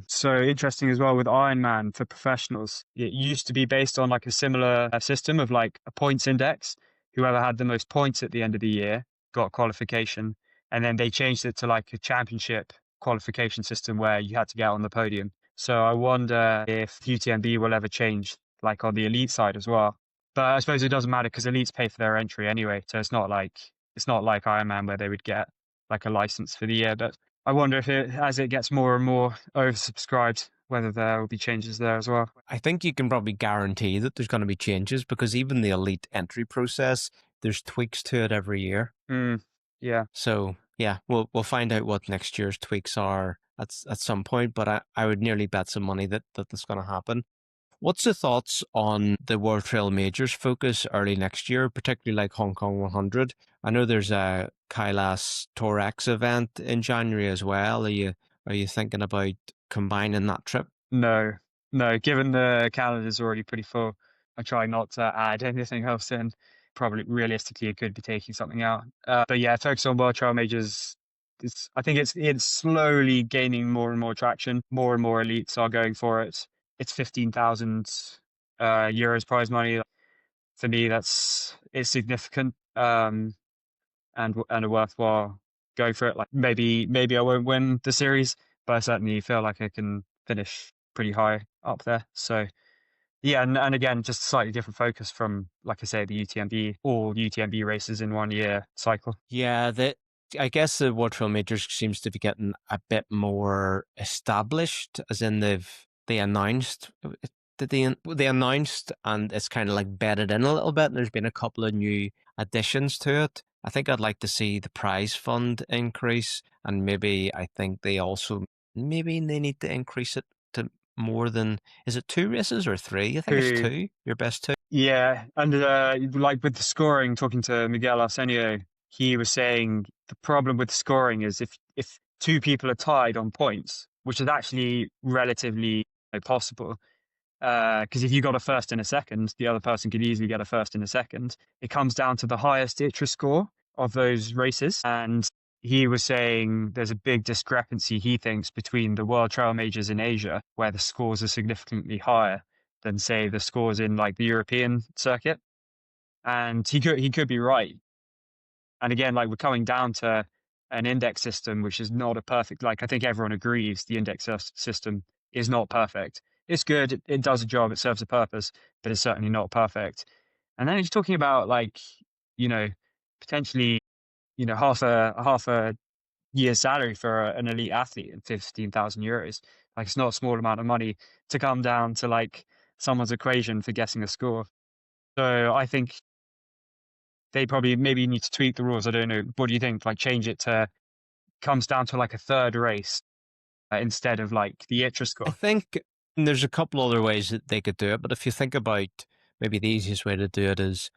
So interesting as well with Ironman for professionals. It used to be based on like a similar system of like a points index. Whoever had the most points at the end of the year got qualification, and then they changed it to like a championship qualification system where you had to get on the podium. So I wonder if UTMB will ever change like on the elite side as well. But I suppose it doesn't matter because elites pay for their entry anyway, so it's not like Ironman where they would get like a license for the year. But I wonder if as it gets more and more oversubscribed, whether there will be changes there as well. I think you can probably guarantee that there's going to be changes because even the elite entry process, there's tweaks to it every year. Yeah. So yeah, we'll find out what next year's tweaks are at some point. But I would nearly bet some money that that's going to happen. What's the thoughts on the World Trail Majors focus early next year, particularly like Hong Kong 100? I know there's a Kailas X event in January as well. Are you thinking about combining that trip? No, no. Given the calendar is already pretty full, I try not to add anything else in. Probably realistically, it could be taking something out. But yeah, focus on World Trail Majors. I think it's slowly gaining more and more traction. More and more elites are going for it. It's 15,000 euros prize money. For me, it's significant. And a worthwhile go for it. Like maybe I won't win the series, but I certainly feel like I can finish pretty high up there. So yeah, and again, just a slightly different focus from, like I say, the UTMB, all UTMB races in 1 year cycle. Yeah, I guess the World Trail Majors seems to be getting a bit more established, as in they announced. They announced and it's kind of like bedded in a little bit. And there's been a couple of new additions to it. I think I'd like to see the prize fund increase, and maybe I think maybe they need to increase it to more than, is it 2 races or 3? I think it's Who, 2. Your best 2. yeah, and like with the scoring, talking to Miguel Arsenio, he was saying the problem with scoring is if two people are tied on points, which is actually relatively possible. Because if you got a first and a second, the other person could easily get a first and a second. It comes down to the highest ITRA score of those races. And he was saying there's a big discrepancy, he thinks, between the World Trail Majors in Asia, where the scores are significantly higher than, say, the scores in like the European circuit. And he could be right. And again, like we're coming down to an index system, which is not a perfect, like I think everyone agrees the index system is not perfect. It's good. It does a job. It serves a purpose, but it's certainly not perfect. And then he's talking about like, you know, potentially, half a year's salary for an elite athlete and 15,000 euros. Like it's not a small amount of money to come down to like someone's equation for guessing a score. So I think they probably maybe need to tweak the rules. I don't know. What do you think? Like change it to comes down to like a third race instead of like the ITRA I score. think there's a couple other ways that they could do it, but if you think about maybe the easiest way to do it is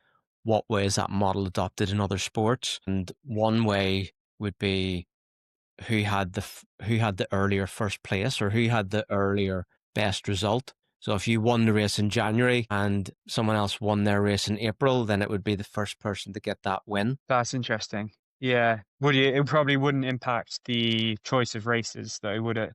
what way is that model adopted in other sports? And one way would be who had the earlier first place or who had the earlier best result. So if you won the race in January and someone else won their race in April, then it would be the first person to get that win. That's interesting. Yeah. It probably wouldn't impact the choice of races though, would it?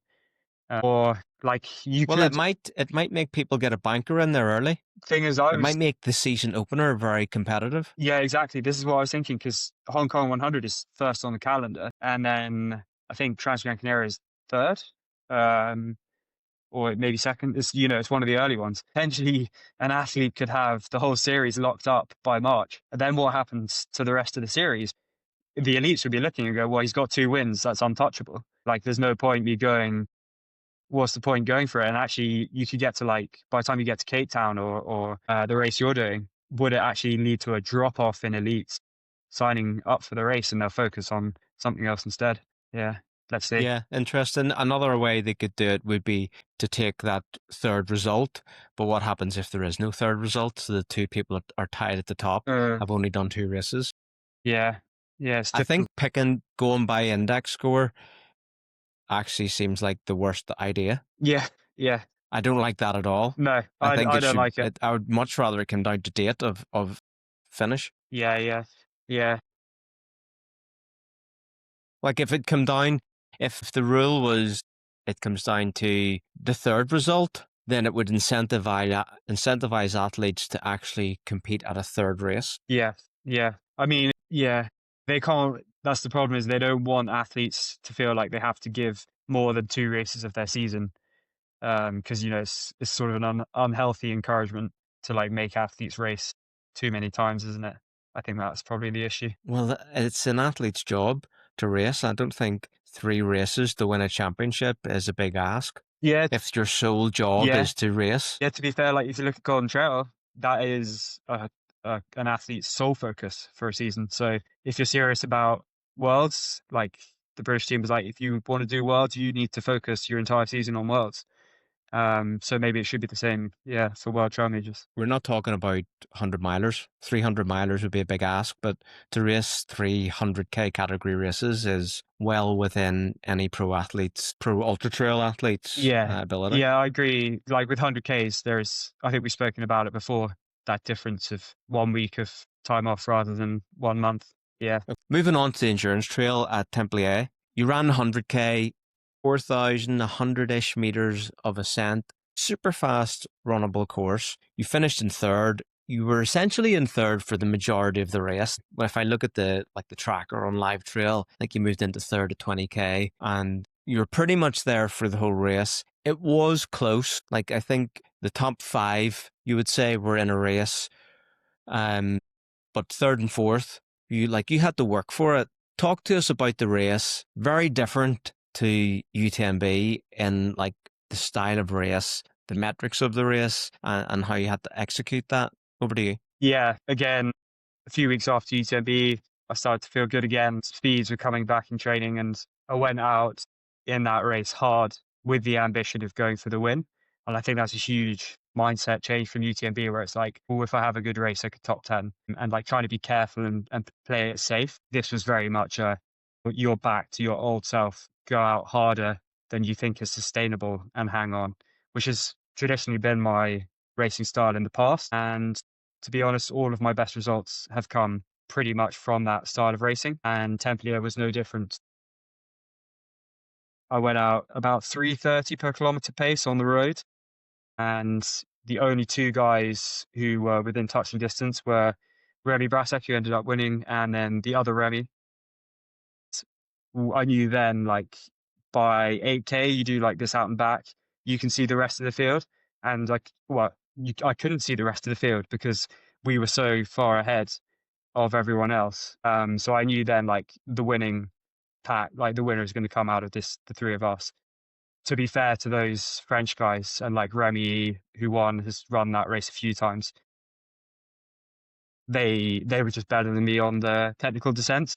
Or like you Well, it could. might make people get a banker in there early. Thing is, It might make the season opener very competitive. yeah, exactly. This is what I was thinking because Hong Kong 100 is first on the calendar, and then I think Transgran Canaria is third, or maybe second. It's one of the early ones. Potentially, an athlete could have the whole series locked up by March, and then what happens to the rest of the series? The elites would be looking and go, "Well, he's got 2 wins. That's untouchable. Like, there's no point me going. What's the point going for it?" And actually, you could get to like by the time you get to Cape Town or the race you're doing, would it actually lead to a drop off in elites signing up for the race and they'll focus on something else instead? Yeah, let's see. Yeah, interesting. Another way they could do it would be to take that third result. But what happens if there is no third result? So the two people are tied at the top have only done 2 races. Yeah, yeah, it's I difficult. think going by index score actually seems like the worst idea. Yeah, yeah. I don't like that at all. No, I think I it don't should. like it. I would much rather it come down to date of finish. Yeah, yeah, yeah. Like if it come down, if the rule was it comes down to the third result, then it would incentivize athletes to actually compete at a third race. Yeah, yeah. I mean, yeah, they can't. That's the problem, is they don't want athletes to feel like they have to give more than 2 races of their season, because it's sort of an unhealthy encouragement to like make athletes race too many times, isn't it? I think that's probably the issue. Well, it's an athlete's job to race. I don't think 3 races to win a championship is a big ask. Yeah, If your sole job yeah, is to race. yeah. To be fair, like if you look at Golden Trail, that is an athlete's sole focus for a season. So if you're serious about Worlds, like the British team was like, if you want to do Worlds, you need to focus your entire season on Worlds. So maybe it should be the same, yeah, for World Trail Majors. We're not talking about 100 milers. 300 milers would be a big ask, but to race 300k category races is well within any pro ultra trail athletes' Yeah, ability. yeah, I agree. Like with 100Ks, I think we've spoken about it before, that difference of 1 week of time off rather than 1 month. Yeah. Moving on to the endurance trail at Templiers, you ran 100k, 4,100-ish meters of ascent, super fast runnable course. You finished in third. You were essentially in third for the majority of the race. If I look at the tracker on Live Trail, I think you moved into third at 20k, and you were pretty much there for the whole race. It was close. Like I think the top 5, you would say, were in a race. But third and fourth, you had to work for it. Talk to us about the race. Very different to UTMB in like the style of race, the metrics of the race, and how you had to execute that. Over to you. Yeah, again, a few weeks after UTMB, I started to feel good again. Speeds were coming back in training, and I went out in that race hard with the ambition of going for the win. And I think that's a huge mindset change from UTMB, where it's like, oh, if I have a good race, I could top 10, and like trying to be careful and play it safe. This was very much you're back to your old self, go out harder than you think is sustainable and hang on, which has traditionally been my racing style in the past. And to be honest, all of my best results have come pretty much from that style of racing, and Templiers was no different. I went out about 3:30 per kilometer pace on the road, and the only 2 guys who were within touching distance were Remy Brasek, who ended up winning, and then the other Remy. I knew then, like, by 8K, you do like this out and back, you can see the rest of the field. And like, I couldn't see the rest of the field because we were so far ahead of everyone else. So I knew then, like, the winning pack, like the winner is going to come out of the 3 of us. To be fair to those French guys, and like Remy, who won, has run that race a few times, they were just better than me on the technical descents.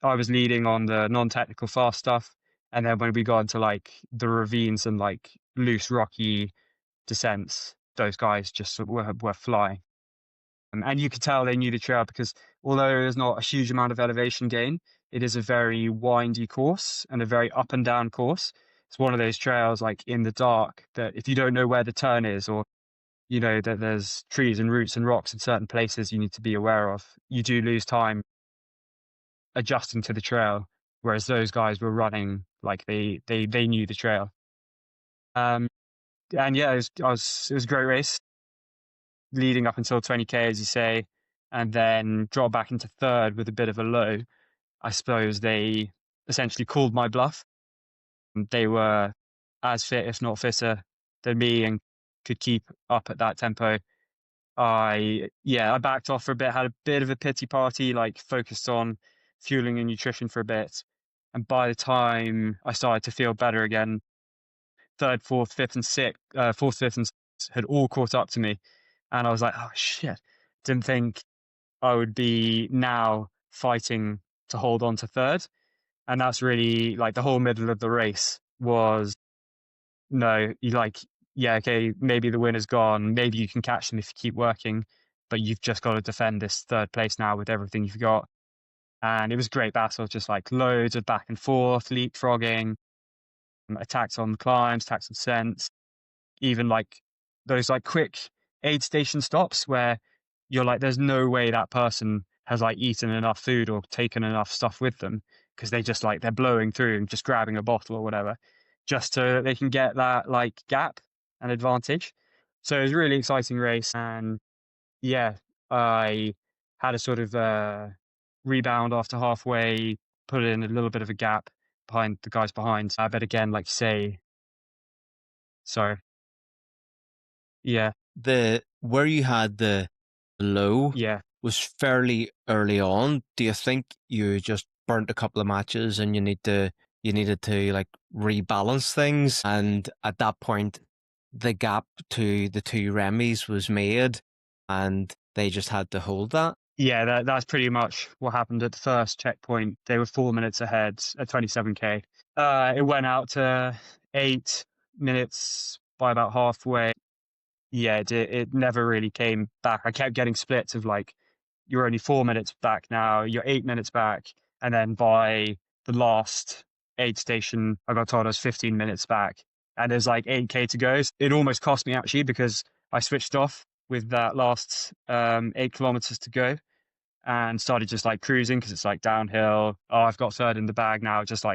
I was leading on the non-technical fast stuff, and then when we got into like the ravines and like loose rocky descents, those guys just were flying. And you could tell they knew the trail, because although there's not a huge amount of elevation gain, it is a very windy course and a very up and down course. It's one of those trails like in the dark that if you don't know where the turn is, or you know that there's trees and roots and rocks in certain places you need to be aware of, you do lose time adjusting to the trail. Whereas those guys were running like they knew the trail. And yeah, it was a great race leading up until 20K, as you say, and then dropped back into third with a bit of a low. I suppose they essentially called my bluff. They were as fit, if not fitter, than me, and could keep up at that tempo. I backed off for a bit, had a bit of a pity party, like focused on fueling and nutrition for a bit. And by the time I started to feel better again, third, fourth, fifth, and sixth had all caught up to me. And I was like, oh shit, didn't think I would be now fighting to hold on to third. And that's really like the whole middle of the race was, no, you like, yeah, okay, maybe the winner's gone. Maybe you can catch them if you keep working, but you've just got to defend this third place now with everything you've got. And it was a great battle, just like loads of back and forth, leapfrogging, attacks on climbs, attacks on scents, even like those like quick aid station stops where you're like, there's no way that person has like eaten enough food or taken enough stuff with them, because they just like they're blowing through and just grabbing a bottle or whatever, just so they can get that like gap and advantage. So it was a really exciting race, and yeah, I had a sort of rebound after halfway, put in a little bit of a gap behind the guys behind. But again, like you say, sorry, yeah, The where you had the low yeah. was fairly early on. Do you think you just burnt a couple of matches and you needed to like rebalance things? And at that point, the gap to the two Remy's was made, and they just had to hold that. Yeah, that's pretty much what happened at the first checkpoint. They were 4 minutes ahead at 27K. It went out to 8 minutes by about halfway. Yeah, it never really came back. I kept getting splits of like, you're only 4 minutes back now, you're 8 minutes back. And then by the last aid station, I got told I was 15 minutes back. And there's like 8K to go. It almost cost me actually, because I switched off with that last 8 kilometers to go and started just like cruising, because it's like downhill. Oh, I've got third in the bag now, just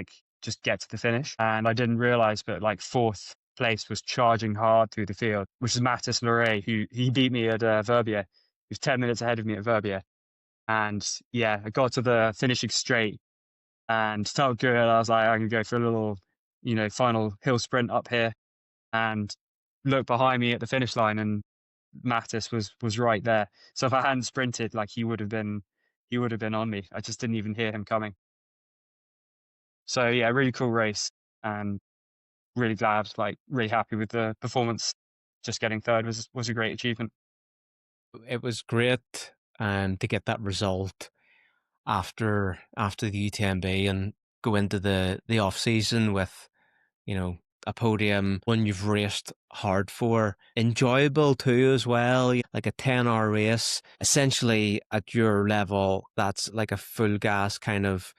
get to the finish. And I didn't realize, but like fourth place was charging hard through the field, which is Mattis Loré, who he beat me at Verbier. He was 10 minutes ahead of me at Verbier. And yeah, I got to the finishing straight and felt good. I was like, I can go for a little, final hill sprint up here, and look behind me at the finish line, and Mattis was right there. So if I hadn't sprinted, like he would have been on me. I just didn't even hear him coming. So yeah, really cool race, and really glad, like really happy with the performance. Just getting third was a great achievement. It was great to get that result after the UTMB and go into the off season with, a podium, one you've raced hard for, enjoyable too as well, like a 10-hour race. Essentially at your level, that's like a full gas kind of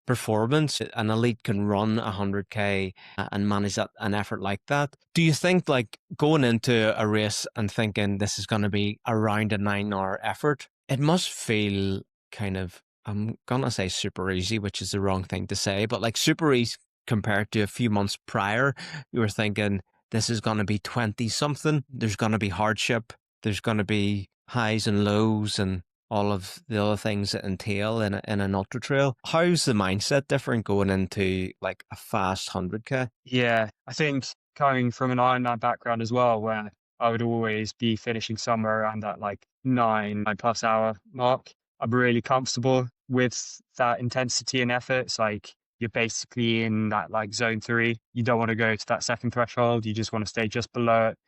performance. An elite can run 100K and manage an effort like that. Do you think, like, going into a race and thinking this is going to be around a 9-hour effort, it must feel kind of, I'm going to say super easy, which is the wrong thing to say, but like super easy compared to a few months prior? You were thinking this is going to be 20 something. There's going to be hardship. There's going to be highs and lows and all of the other things that entail in an ultra trail. How's the mindset different going into like a fast 100K? Yeah, I think coming from an Ironman background as well, where I would always be finishing somewhere around that like 9+ hour mark, I'm really comfortable with that intensity and effort. It's like you're basically in that like zone 3. You don't want to go to that second threshold. You just want to stay just below it.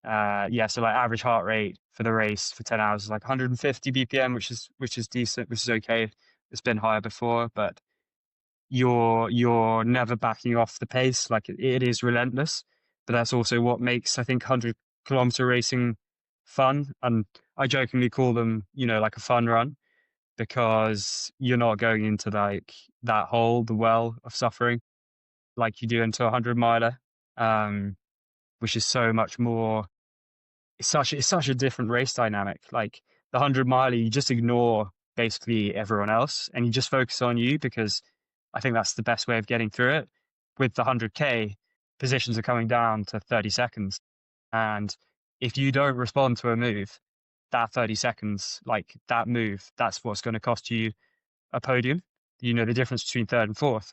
Yeah, so like average heart rate for the race for 10 hours is like 150 BPM, which is decent, which is okay. It's been higher before, but you're never backing off the pace. Like it is relentless, but that's also what makes, I think, 100-kilometer racing fun. And I jokingly call them, like a fun run, because you're not going into like that hole, the well of suffering, like you do into a 100-miler, which is so much more. It's such a different race dynamic. Like the 100-miler, you just ignore basically everyone else and you just focus on you, because I think that's the best way of getting through it. With the 100K, positions are coming down to 30 seconds. And if you don't respond to a move, that 30 seconds, like that move, that's what's going to cost you a podium. The difference between third and fourth,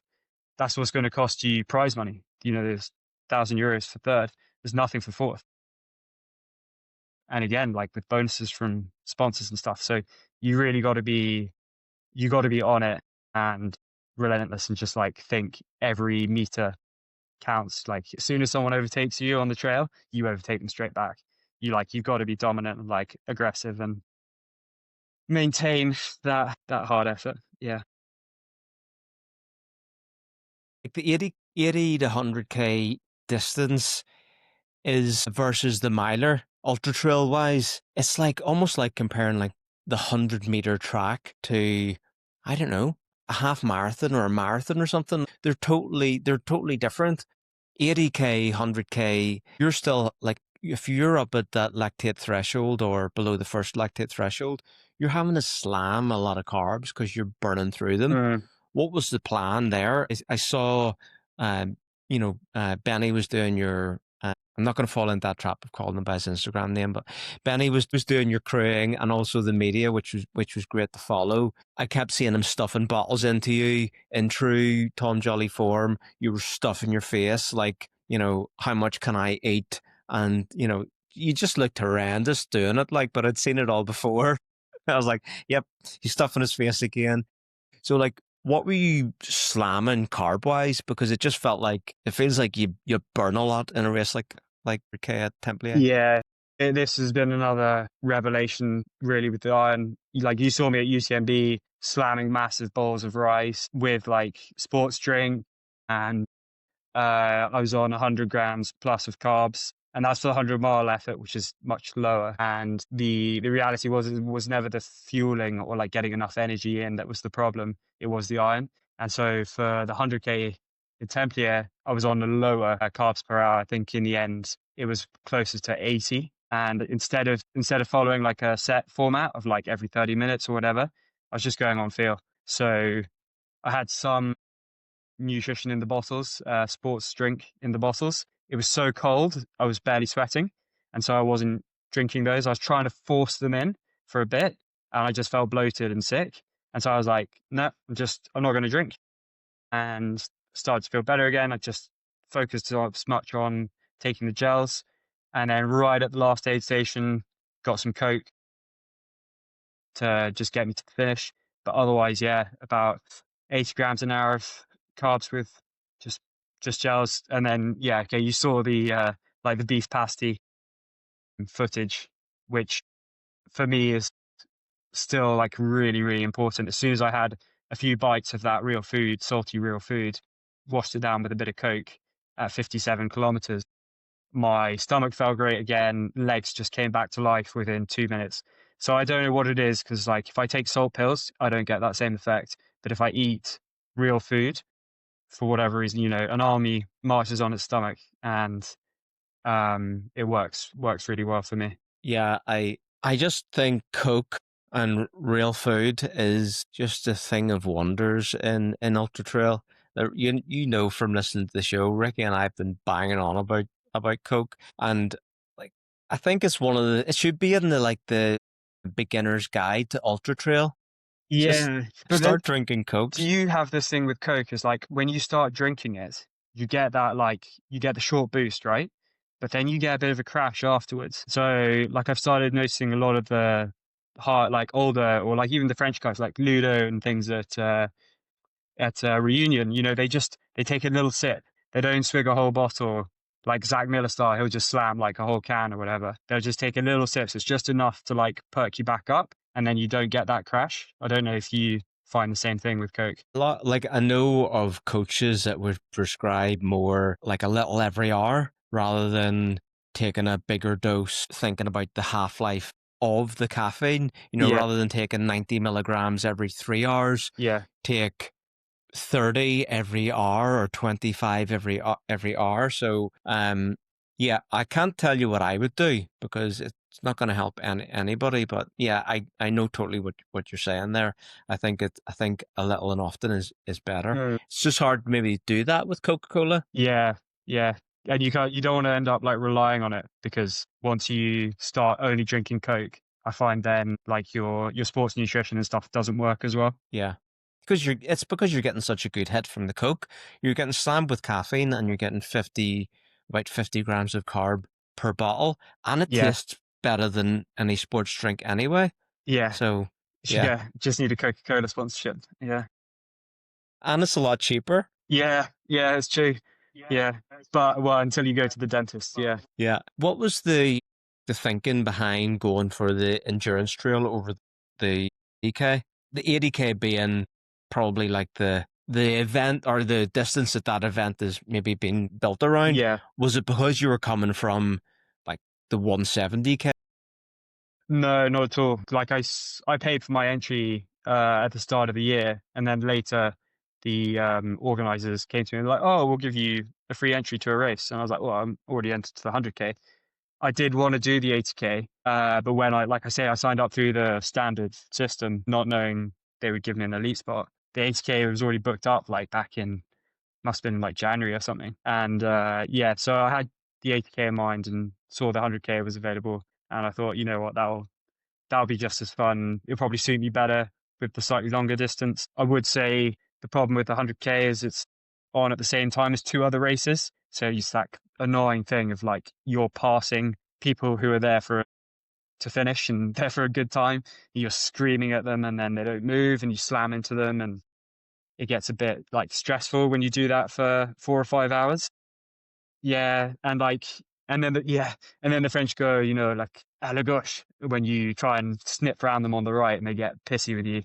that's what's going to cost you prize money. There's €1,000 for third. There's nothing for fourth. And again, like with bonuses from sponsors and stuff. So you really got to be on it and relentless, and just like think every meter counts. Like as soon as someone overtakes you on the trail, you overtake them straight back. You've got to be dominant and like aggressive and maintain that hard effort. Yeah. Like the 80 to 100K distance is versus the miler ultra trail wise. It's like almost like comparing like the 100-meter track to, I don't know, a half marathon or a marathon or something. They're totally different. 80K, 100K, you're still like if you're up at that lactate threshold or below the first lactate threshold, you're having to slam a lot of carbs because you're burning through them. Mm. What was the plan there? I saw, um, Benny was doing your. I'm not going to fall into that trap of calling him by his Instagram name, but Benny was doing your crewing and also the media, which was great to follow. I kept seeing him stuffing bottles into you in true Tom Joly form. You were stuffing your face like, how much can I eat? And you just looked horrendous doing it. Like, but I'd seen it all before. I was like, yep, he's stuffing his face again. So, like, what were you slamming carb wise? Because it just felt like it feels like you burn a lot in a race like K at Templiers. Yeah, this has been another revelation really with the iron. Like you saw me at UTMB slamming massive bowls of rice with like sports drink, and I was on 100 grams plus of carbs, and that's for the 100-mile effort, which is much lower. And the reality was it was never the fueling or like getting enough energy in that was the problem. It was the iron. And so for the 100K in Templier, I was on the lower carbs per hour. I think in the end it was closer to 80. And instead of following like a set format of like every 30 minutes or whatever, I was just going on feel. So I had some nutrition in the bottles, sports drink in the bottles. It was so cold, I was barely sweating. And so I wasn't drinking those. I was trying to force them in for a bit, and I just felt bloated and sick. And so I was like, no, I'm not going to drink. And started to feel better again. I just focused as much on taking the gels. And then right at the last aid station, got some Coke to just get me to the finish. But otherwise, yeah, about 80 grams an hour of carbs with just gels. And then, yeah, okay, you saw the like the beef pasty footage, which for me is still like really, really important. As soon as I had a few bites of that real food, salty real food, washed it down with a bit of Coke at 57 kilometers, my stomach felt great again. Legs just came back to life within 2 minutes. So I don't know what it is, because like if I take salt pills, I don't get that same effect. But if I eat real food, for whatever reason, an army marches on its stomach, and it works really well for me. Yeah, I just think Coke and real food is just a thing of wonders in ultra trail. You know from listening to the show, Ricky and I have been banging on about Coke, and like I think it's one of the it should be in the beginner's guide to ultra trail. Just Yeah, but then start drinking do Cokes. you have this thing with Coke? Is like when you start drinking it, you get that you get the short boost, right? But then you get a bit of a crash afterwards. So like I've started noticing a lot of the hard like older or like even the French guys like Ludo and things at Reunion, they take a little sip. They don't swig a whole bottle like Zach Miller style. He'll just slam like a whole can or whatever. They'll just take a little sip. So it's just enough to like perk you back up, and then you don't get that crash. I don't know if you find the same thing with Coke. A lot, like I know of coaches that would prescribe more like a little every hour rather than taking a bigger dose, thinking about the half-life of the caffeine, Yeah, rather than taking 90 milligrams every 3 hours, yeah. take 30 every hour or 25 every hour. So yeah, I can't tell you what I would do because it's not going to help anybody, but yeah, I know totally what you're saying there. I think a little and often is better. Mm. It's just hard maybe to do that with Coca-Cola. Yeah, yeah. And you don't want to end up like relying on it, because once you start only drinking Coke, I find then like your sports nutrition and stuff doesn't work as well. Yeah. Because you're getting such a good hit from the Coke. You're getting slammed with caffeine and you're getting about 50 grams of carb per bottle, and it Yeah, tastes better than any sports drink anyway. yeah. So yeah, Yeah, just need a Coca-Cola sponsorship. Yeah. and it's a lot cheaper. Yeah, yeah, it's true. Yeah. But well, until you go to the dentist, yeah. Yeah. What was the thinking behind going for the endurance trail over the 80K? The 80K being probably like the event or the distance that event is maybe being built around. Yeah. Was it because you were coming from like the 170K? No, not at all. Like I paid for my entry at the start of the year, and then later the organizers came to me and were like, "Oh, we'll give you a free entry to a race." And I was like, "Well, I'm already entered to the 100K." I did want to do the 80K, but when like I say, I signed up through the standard system, not knowing they would give me an elite spot. The 80K was already booked up like back in, must have been like January or something. And yeah, so I had the 80K in mind and saw the 100K was available. And I thought, you know what, that'll be just as fun. It'll probably suit me better with the slightly longer distance. I would say the problem with the 100K is it's on at the same time as two other races. So it's that annoying thing of like you're passing people who are there to finish and there for a good time. You're screaming at them and then they don't move and you slam into them, and it gets a bit like stressful when you do that for 4 or 5 hours. Yeah, and like, and then the French go, you know, like à la gauche when you try and snip around them on the right, and they get pissy with you.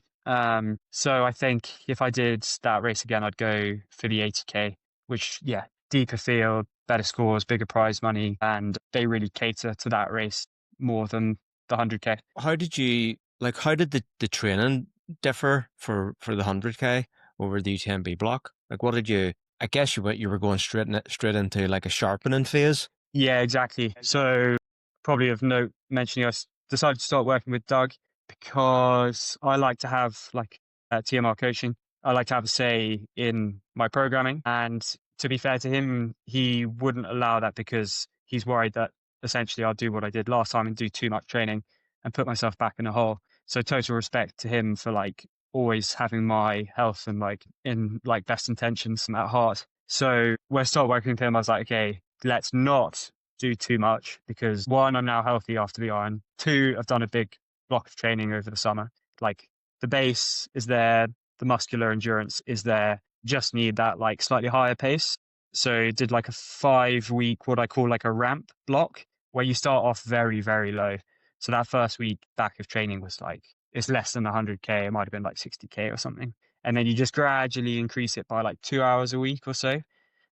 So I think if I did that race again, I'd go for the 80K, which yeah, deeper field, better scores, bigger prize money, and they really cater to that race more than the 100K. How did you like? How did the training differ for the 100K over the UTMB block? Like, what did you? I guess you were going straight into like a sharpening phase. Yeah, exactly. So probably of note mentioning, decided to start working with Doug because I like to have like TMR coaching. I like to have a say in my programming. And to be fair to him, he wouldn't allow that because he's worried that essentially I'll do what I did last time and do too much training and put myself back in a hole. So total respect to him for like always having my health and like in like best intentions at heart. So when I started working with him, I was like, okay, let's not do too much because one, I'm now healthy after the iron. Two, I've done a big block of training over the summer. Like the base is there, the muscular endurance is there, just need that like slightly higher pace. So did like a 5 week, what I call like a ramp block, where you start off very, very low. So that first week back of training was like, it's less than 100K. It might have been like 60K or something. And then you just gradually increase it by like 2 hours a week or so.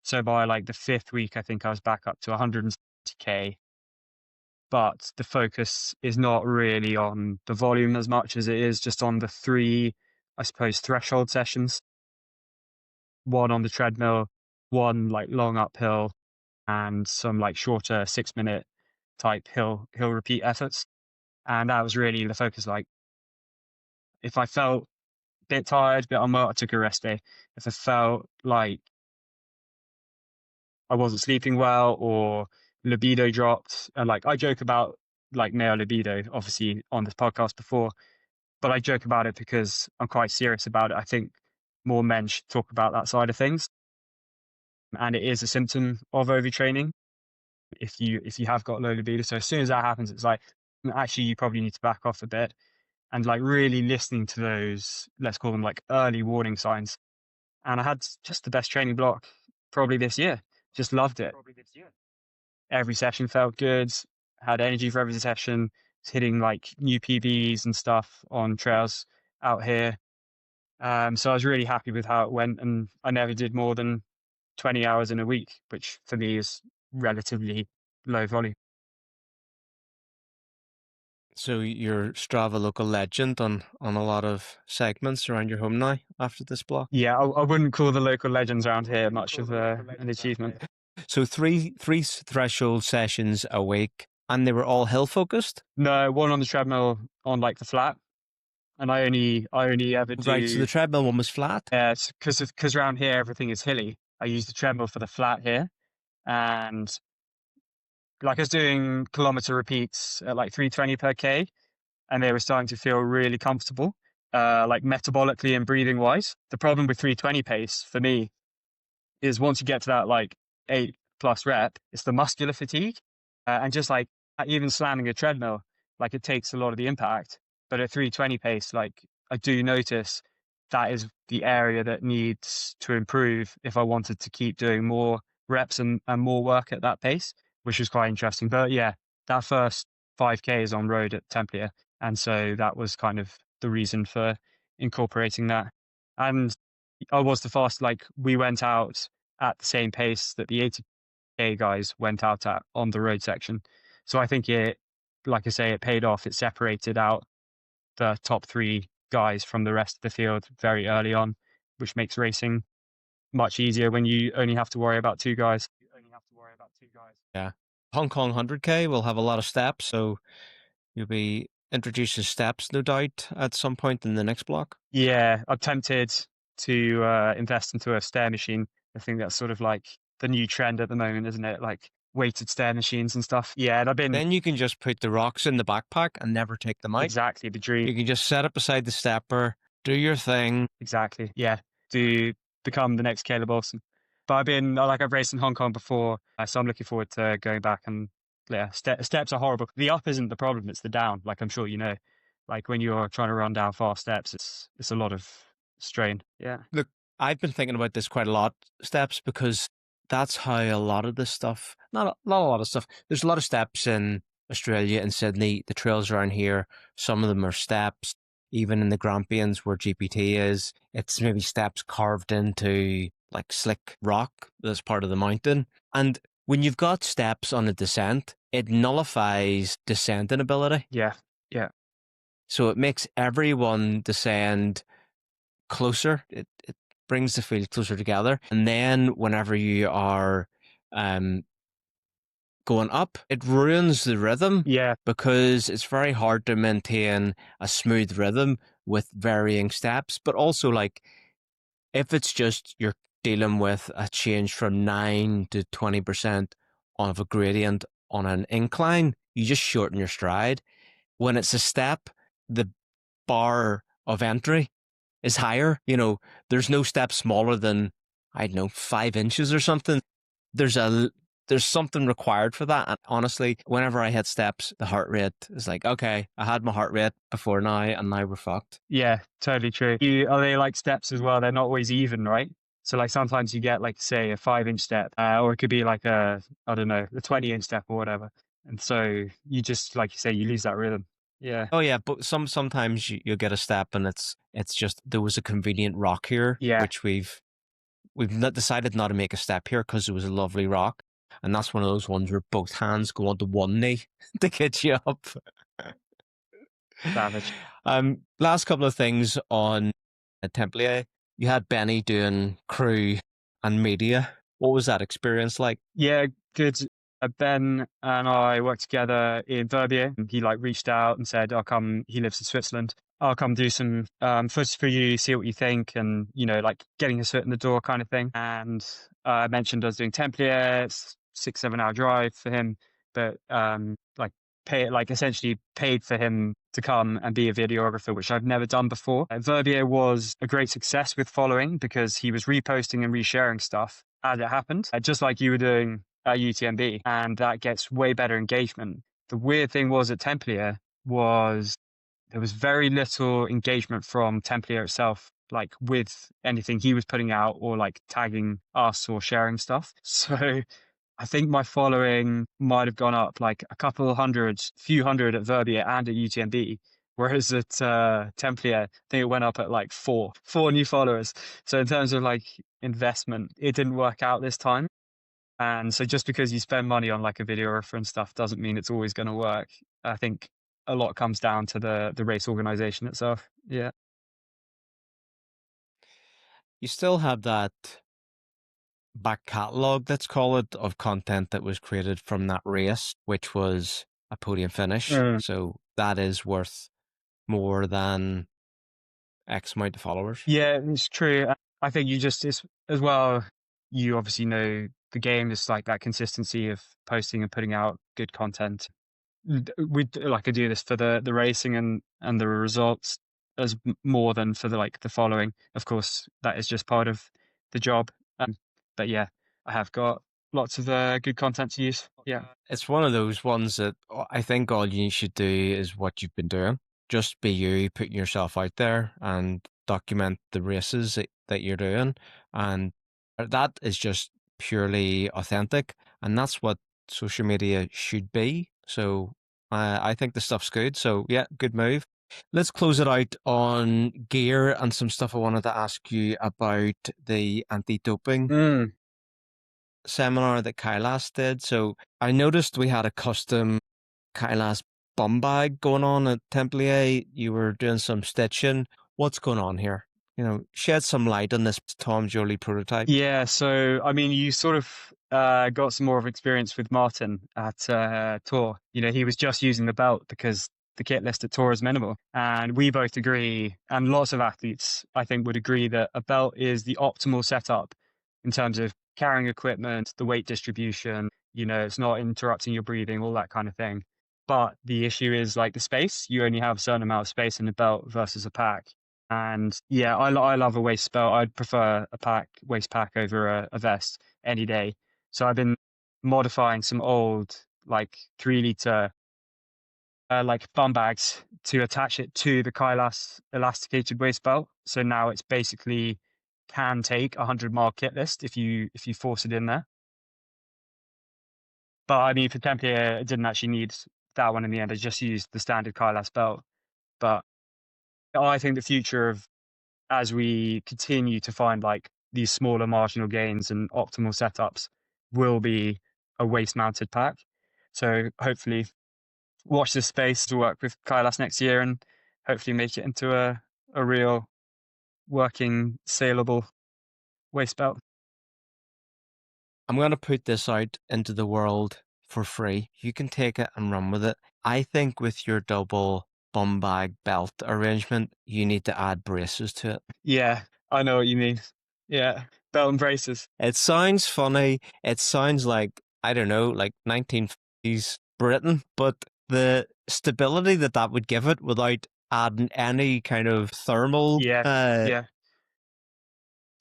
So by like the 5th week, I think I was back up to 170K. But the focus is not really on the volume as much as it is just on the three, I suppose, threshold sessions. One on the treadmill, one like long uphill, and some like shorter 6 minute type hill repeat efforts. And that was really the focus. Like if I felt a bit tired, bit unwell, I took a rest day. If I felt like I wasn't sleeping well or libido dropped, and like I joke about like male libido, obviously on this podcast before, but I joke about it because I'm quite serious about it. I think more men should talk about that side of things, and it is a symptom of overtraining if you have got low libido. So as soon as that happens, it's like actually you probably need to back off a bit and like really listening to those, let's call them like early warning signs. And I had just the best training block probably this year. Just loved it. Every session felt good, had energy for every session, hitting like new PBs and stuff on trails out here. So I was really happy with how it went, and I never did more than 20 hours in a week, which for me is relatively low volume. So you're Strava local legend on a lot of segments around your home now after this block. Yeah, I wouldn't call the local legends around here much of an achievement. So three threshold sessions a week, and they were all hill focused. No, one on the treadmill on like the flat, and I only ever do. Right, so the treadmill one was flat. Yeah, because around here everything is hilly. I use the treadmill for the flat here, and like I was doing kilometer repeats at like 320 per K, and they were starting to feel really comfortable, like metabolically and breathing wise. The problem with 320 pace for me is once you get to that like 8+ rep, it's the muscular fatigue. And just like even slamming a treadmill, like it takes a lot of the impact. But at 320 pace, like I do notice that is the area that needs to improve if I wanted to keep doing more reps and more work at that pace, which was quite interesting. But yeah, that first 5K is on road at Templiers. And so that was kind of the reason for incorporating that. And I was the fast, like we went out at the same pace that the 80K guys went out at on the road section. So I think it, like I say, it paid off. It separated out the top three guys from the rest of the field very early on, which makes racing much easier when you only have to worry about two guys. Yeah. Hong Kong 100K will have a lot of steps, so you'll be introduced to steps, no doubt, at some point in the next block. Yeah, I'm tempted to invest into a stair machine. I think that's sort of like the new trend at the moment, isn't it? Like weighted stair machines and stuff. Yeah, and I've been Then you can just put the rocks in the backpack and never take them out. exactly the dream. You can just set it beside the stepper, do your thing. Exactly. Yeah. To become the next Caleb Olsen. But I've raced in Hong Kong before, so I'm looking forward to going back. And yeah, steps are horrible. The up isn't the problem, it's the down. Like I'm sure you know, like when you're trying to run down fast steps, it's a lot of strain. Yeah. Look, I've been thinking about this quite a lot, steps, because that's how a lot of this stuff, not a lot of stuff, there's a lot of steps in Australia and Sydney, the trails around here, some of them are steps, even in the Grampians where GPT is, it's maybe steps carved into like slick rock that's part of the mountain. And when you've got steps on a descent, it nullifies descending ability. Yeah. Yeah. So it makes everyone descend closer. It brings the field closer together. And then whenever you are going up, it ruins the rhythm Yeah. because it's very hard to maintain a smooth rhythm with varying steps. But also, like, if it's just you're dealing with a change from 9 to 20% of a gradient on an incline, you just shorten your stride. When it's a step, the bar of entry is higher. You know, there's no step smaller than, I don't know, 5 inches or something. There's something required for that. And honestly, whenever I hit steps, the heart rate is like, okay, I had my heart rate before now, and now we're fucked. Yeah. Totally true. Are they like steps as well? They're not always even, right? So like sometimes you get like say a 5-inch step, or it could be like I don't know, a 20-inch step or whatever. And so you just, like you say, you lose that rhythm. Yeah. Oh yeah, but sometimes you'll get a step and it's just there was a convenient rock here, Yeah. which we've not decided not to make a step here because it was a lovely rock, and that's one of those ones where both hands go onto one knee to get you up. Savage. Last couple of things on Templier. You had Benny doing crew and media. What was that experience like? Yeah, good. Ben and I worked together in Verbier. He like reached out and said, I'll come, he lives in Switzerland. I'll come do some footage for you, see what you think, and you know, like getting his foot in the door kind of thing. And I mentioned I was doing Templiers, 6-7 hour drive for him, but essentially paid for him to come and be a videographer, which I've never done before. Verbier was a great success with following because he was reposting and resharing stuff as it happened, just like you were doing at UTMB, and that gets way better engagement. The weird thing was at Templier was there was very little engagement from Templier itself, like with anything he was putting out or like tagging us or sharing stuff. So I think my following might have gone up like a few hundred at Verbier and at UTMB. Whereas at Templier, I think it went up at like four new followers. So in terms of like investment, it didn't work out this time. And so just because you spend money on like a videographer and stuff doesn't mean it's always going to work. I think a lot comes down to the race organization itself. Yeah. You still have that back catalogue, let's call it, of content that was created from that race, which was a podium finish. So that is worth more than X amount of followers. Yeah, it's true. I think it's as well, you obviously know the game is like that consistency of posting and putting out good content. We like I do this for the racing and the results as more than for the following. Of course, that is just part of the job. But yeah, I have got lots of good content to use. Yeah. It's one of those ones that I think all you should do is what you've been doing. Just be you, putting yourself out there and document the races that you're doing. And that is just purely authentic. And that's what social media should be. So I think the stuff's good. So yeah, good move. Let's close it out on gear and some stuff I wanted to ask you about the anti-doping seminar that Kailas did. So I noticed we had a custom Kailas bum bag going on at Templier. You were doing some stitching. What's going on here? You know, shed some light on this Tom Joly prototype. Yeah, so I mean, you sort of got some more of experience with Martin at Tour. He was just using the belt because the kit list at Tour is minimal. And we both agree, and lots of athletes, I think, would agree that a belt is the optimal setup in terms of carrying equipment, the weight distribution, it's not interrupting your breathing, all that kind of thing. But the issue is like the space. You only have a certain amount of space in a belt versus a pack. And yeah, I love a waist belt. I'd prefer a waist pack over a vest any day. So I've been modifying some old like 3 liter like bum bags to attach it to the Kailas elasticated waist belt. So now it's basically can take 100-mile kit list if you force it in there. But I mean, for Templier, it didn't actually need that one in the end. I just used the standard Kailas belt. But I think the future of, as we continue to find like these smaller marginal gains and optimal setups, will be a waist mounted pack. So hopefully watch this space to work with Kailas next year and hopefully make it into a real working saleable waist belt. I'm going to put this out into the world for free. You can take it and run with it. I think with your double bum bag belt arrangement, you need to add braces to it. Yeah, I know what you mean. Yeah, belt and braces. It sounds funny. It sounds like, I don't know, like 1950s Britain, but the stability that would give it without adding any kind of thermal Yeah.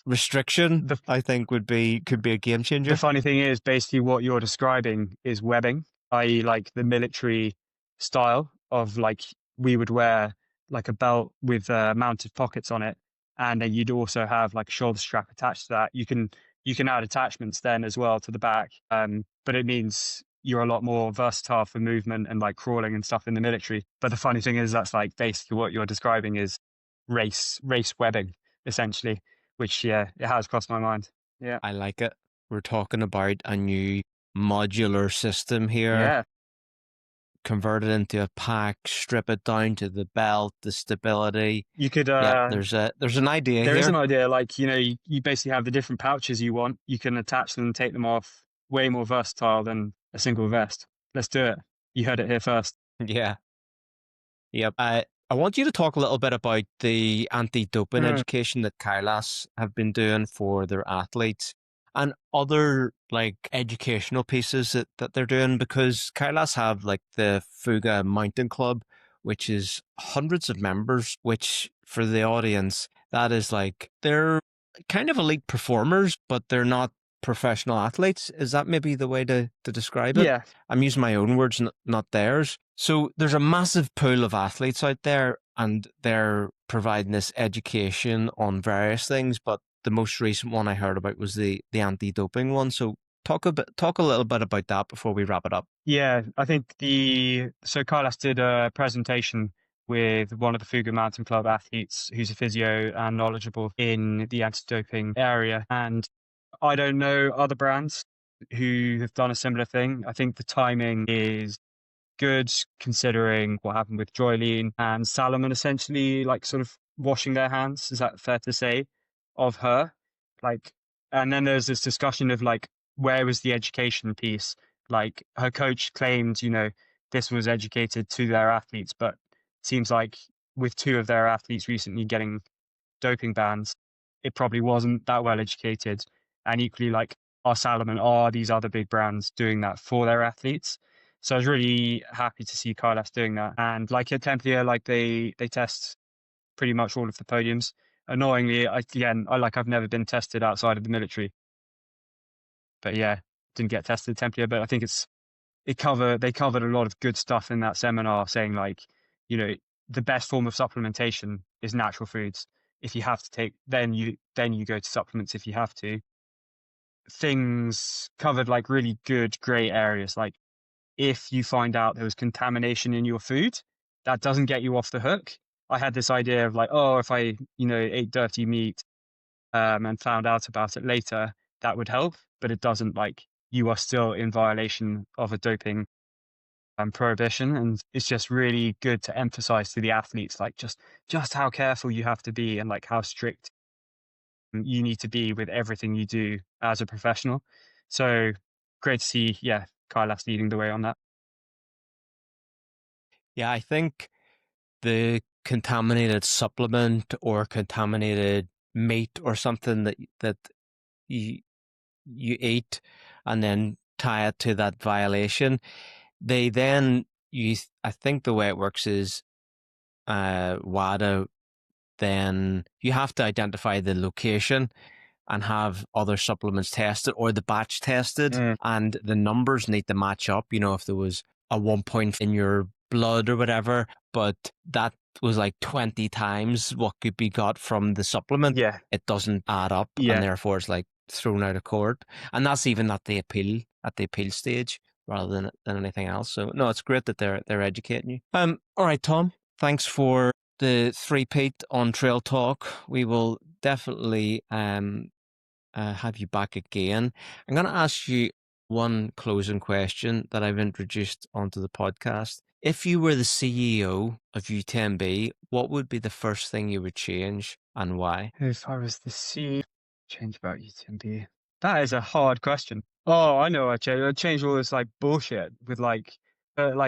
restriction, I think could be a game changer. The funny thing is, basically what you're describing is webbing, i.e. like the military style of like we would wear like a belt with mounted pockets on it. And then you'd also have like a shoulder strap attached to that. You can add attachments then as well to the back. But it means you're a lot more versatile for movement and like crawling and stuff in the military. But the funny thing is that's like basically what you're describing is race webbing, essentially, which, yeah, it has crossed my mind. Yeah. I like it. We're talking about a new modular system here. Yeah. Convert it into a pack, strip it down to the belt, the stability. You could, there's an idea there here. is an idea, like, you basically have the different pouches you want. You can attach them and take them off. Way more versatile than a single vest. Let's do it. You heard it here first. Yeah. Yep. I want you to talk a little bit about the anti-doping education that Kailas have been doing for their athletes and other like educational pieces that they're doing, because Kailas have like the FUGA Mountain Club, which is hundreds of members, which for the audience, that is like, they're kind of elite performers, but they're not professional athletes. Is that maybe the way to describe it? Yeah. I'm using my own words, not theirs. So there's a massive pool of athletes out there and they're providing this education on various things, but the most recent one I heard about was the anti-doping one. So talk a little bit about that before we wrap it up. Yeah, I think so Kailas did a presentation with one of the FUGA Mountain Club athletes who's a physio and knowledgeable in the anti-doping area. And I don't know other brands who have done a similar thing. I think the timing is good considering what happened with Joly and Salomon essentially like sort of washing their hands. Is that fair to say of her? Like, and then there's this discussion of like, where was the education piece? Like her coach claimed, this was educated to their athletes, but it seems like with 2 of their athletes recently getting doping bans, it probably wasn't that well educated. And equally, like, are Salomon, are these other big brands doing that for their athletes? So I was really happy to see Kailas doing that. And like at Templiers, like they test pretty much all of the podiums. Annoyingly, I've never been tested outside of the military. But yeah, didn't get tested at Templiers, but I think they covered a lot of good stuff in that seminar, saying like, the best form of supplementation is natural foods. If you have to take, then you go to supplements if you have to. Things covered like really good gray areas. Like if you find out there was contamination in your food, that doesn't get you off the hook. I had this idea of like, oh, if I, ate dirty meat and found out about it later, that would help, but it doesn't. Like, you are still in violation of a doping prohibition. And it's just really good to emphasize to the athletes, like just how careful you have to be and like how strict you need to be with everything you do as a professional. So great to see, yeah, Kailas leading the way on that. Yeah, I think the contaminated supplement or contaminated meat or something that you you eat and then tie it to that violation, they then I think the way it works is WADA, then you have to identify the location and have other supplements tested or the batch tested, and the numbers need to match up. You know, if there was a 1 point in your blood or whatever, but that was like 20 times what could be got from the supplement, Yeah. it doesn't add up, Yeah. and therefore it's like thrown out of court. And that's even at the appeal stage rather than anything else. So no, it's great that they're educating you. All right, Tom, thanks for the three-peat on Trail Talk. We will definitely have you back again. I'm going to ask you one closing question that I've introduced onto the podcast. If you were the CEO of UTMB, what would be the first thing you would change and why? If I was the CEO, change about UTMB. That is a hard question. Oh, I know. I'd change all this like bullshit with like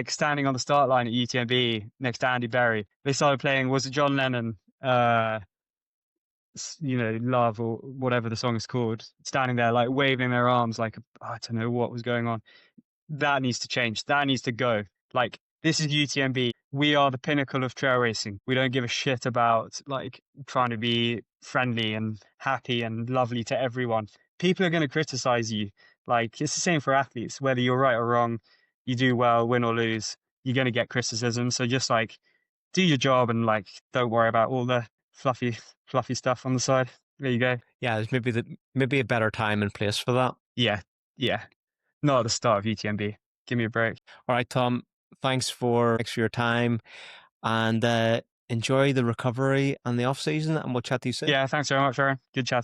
standing on the start line at UTMB next to Andy Berry. They started playing, was it John Lennon? Love or whatever the song is called. Standing there like waving their arms like I don't know what was going on. That needs to change. That needs to go. Like, this is UTMB. We are the pinnacle of trail racing. We don't give a shit about like trying to be friendly and happy and lovely to everyone. People are going to criticize you. Like, it's the same for athletes, whether you're right or wrong, you do well, win or lose, you're going to get criticism. So just like do your job and like don't worry about all the fluffy stuff on the side. There you go. Yeah, there's maybe a better time and place for that. Yeah. Not at the start of UTMB. Give me a break. All right, Tom, thanks for your time, and enjoy the recovery and the off season, and we'll chat to you soon. Yeah, thanks very much, Aaron. Good chat.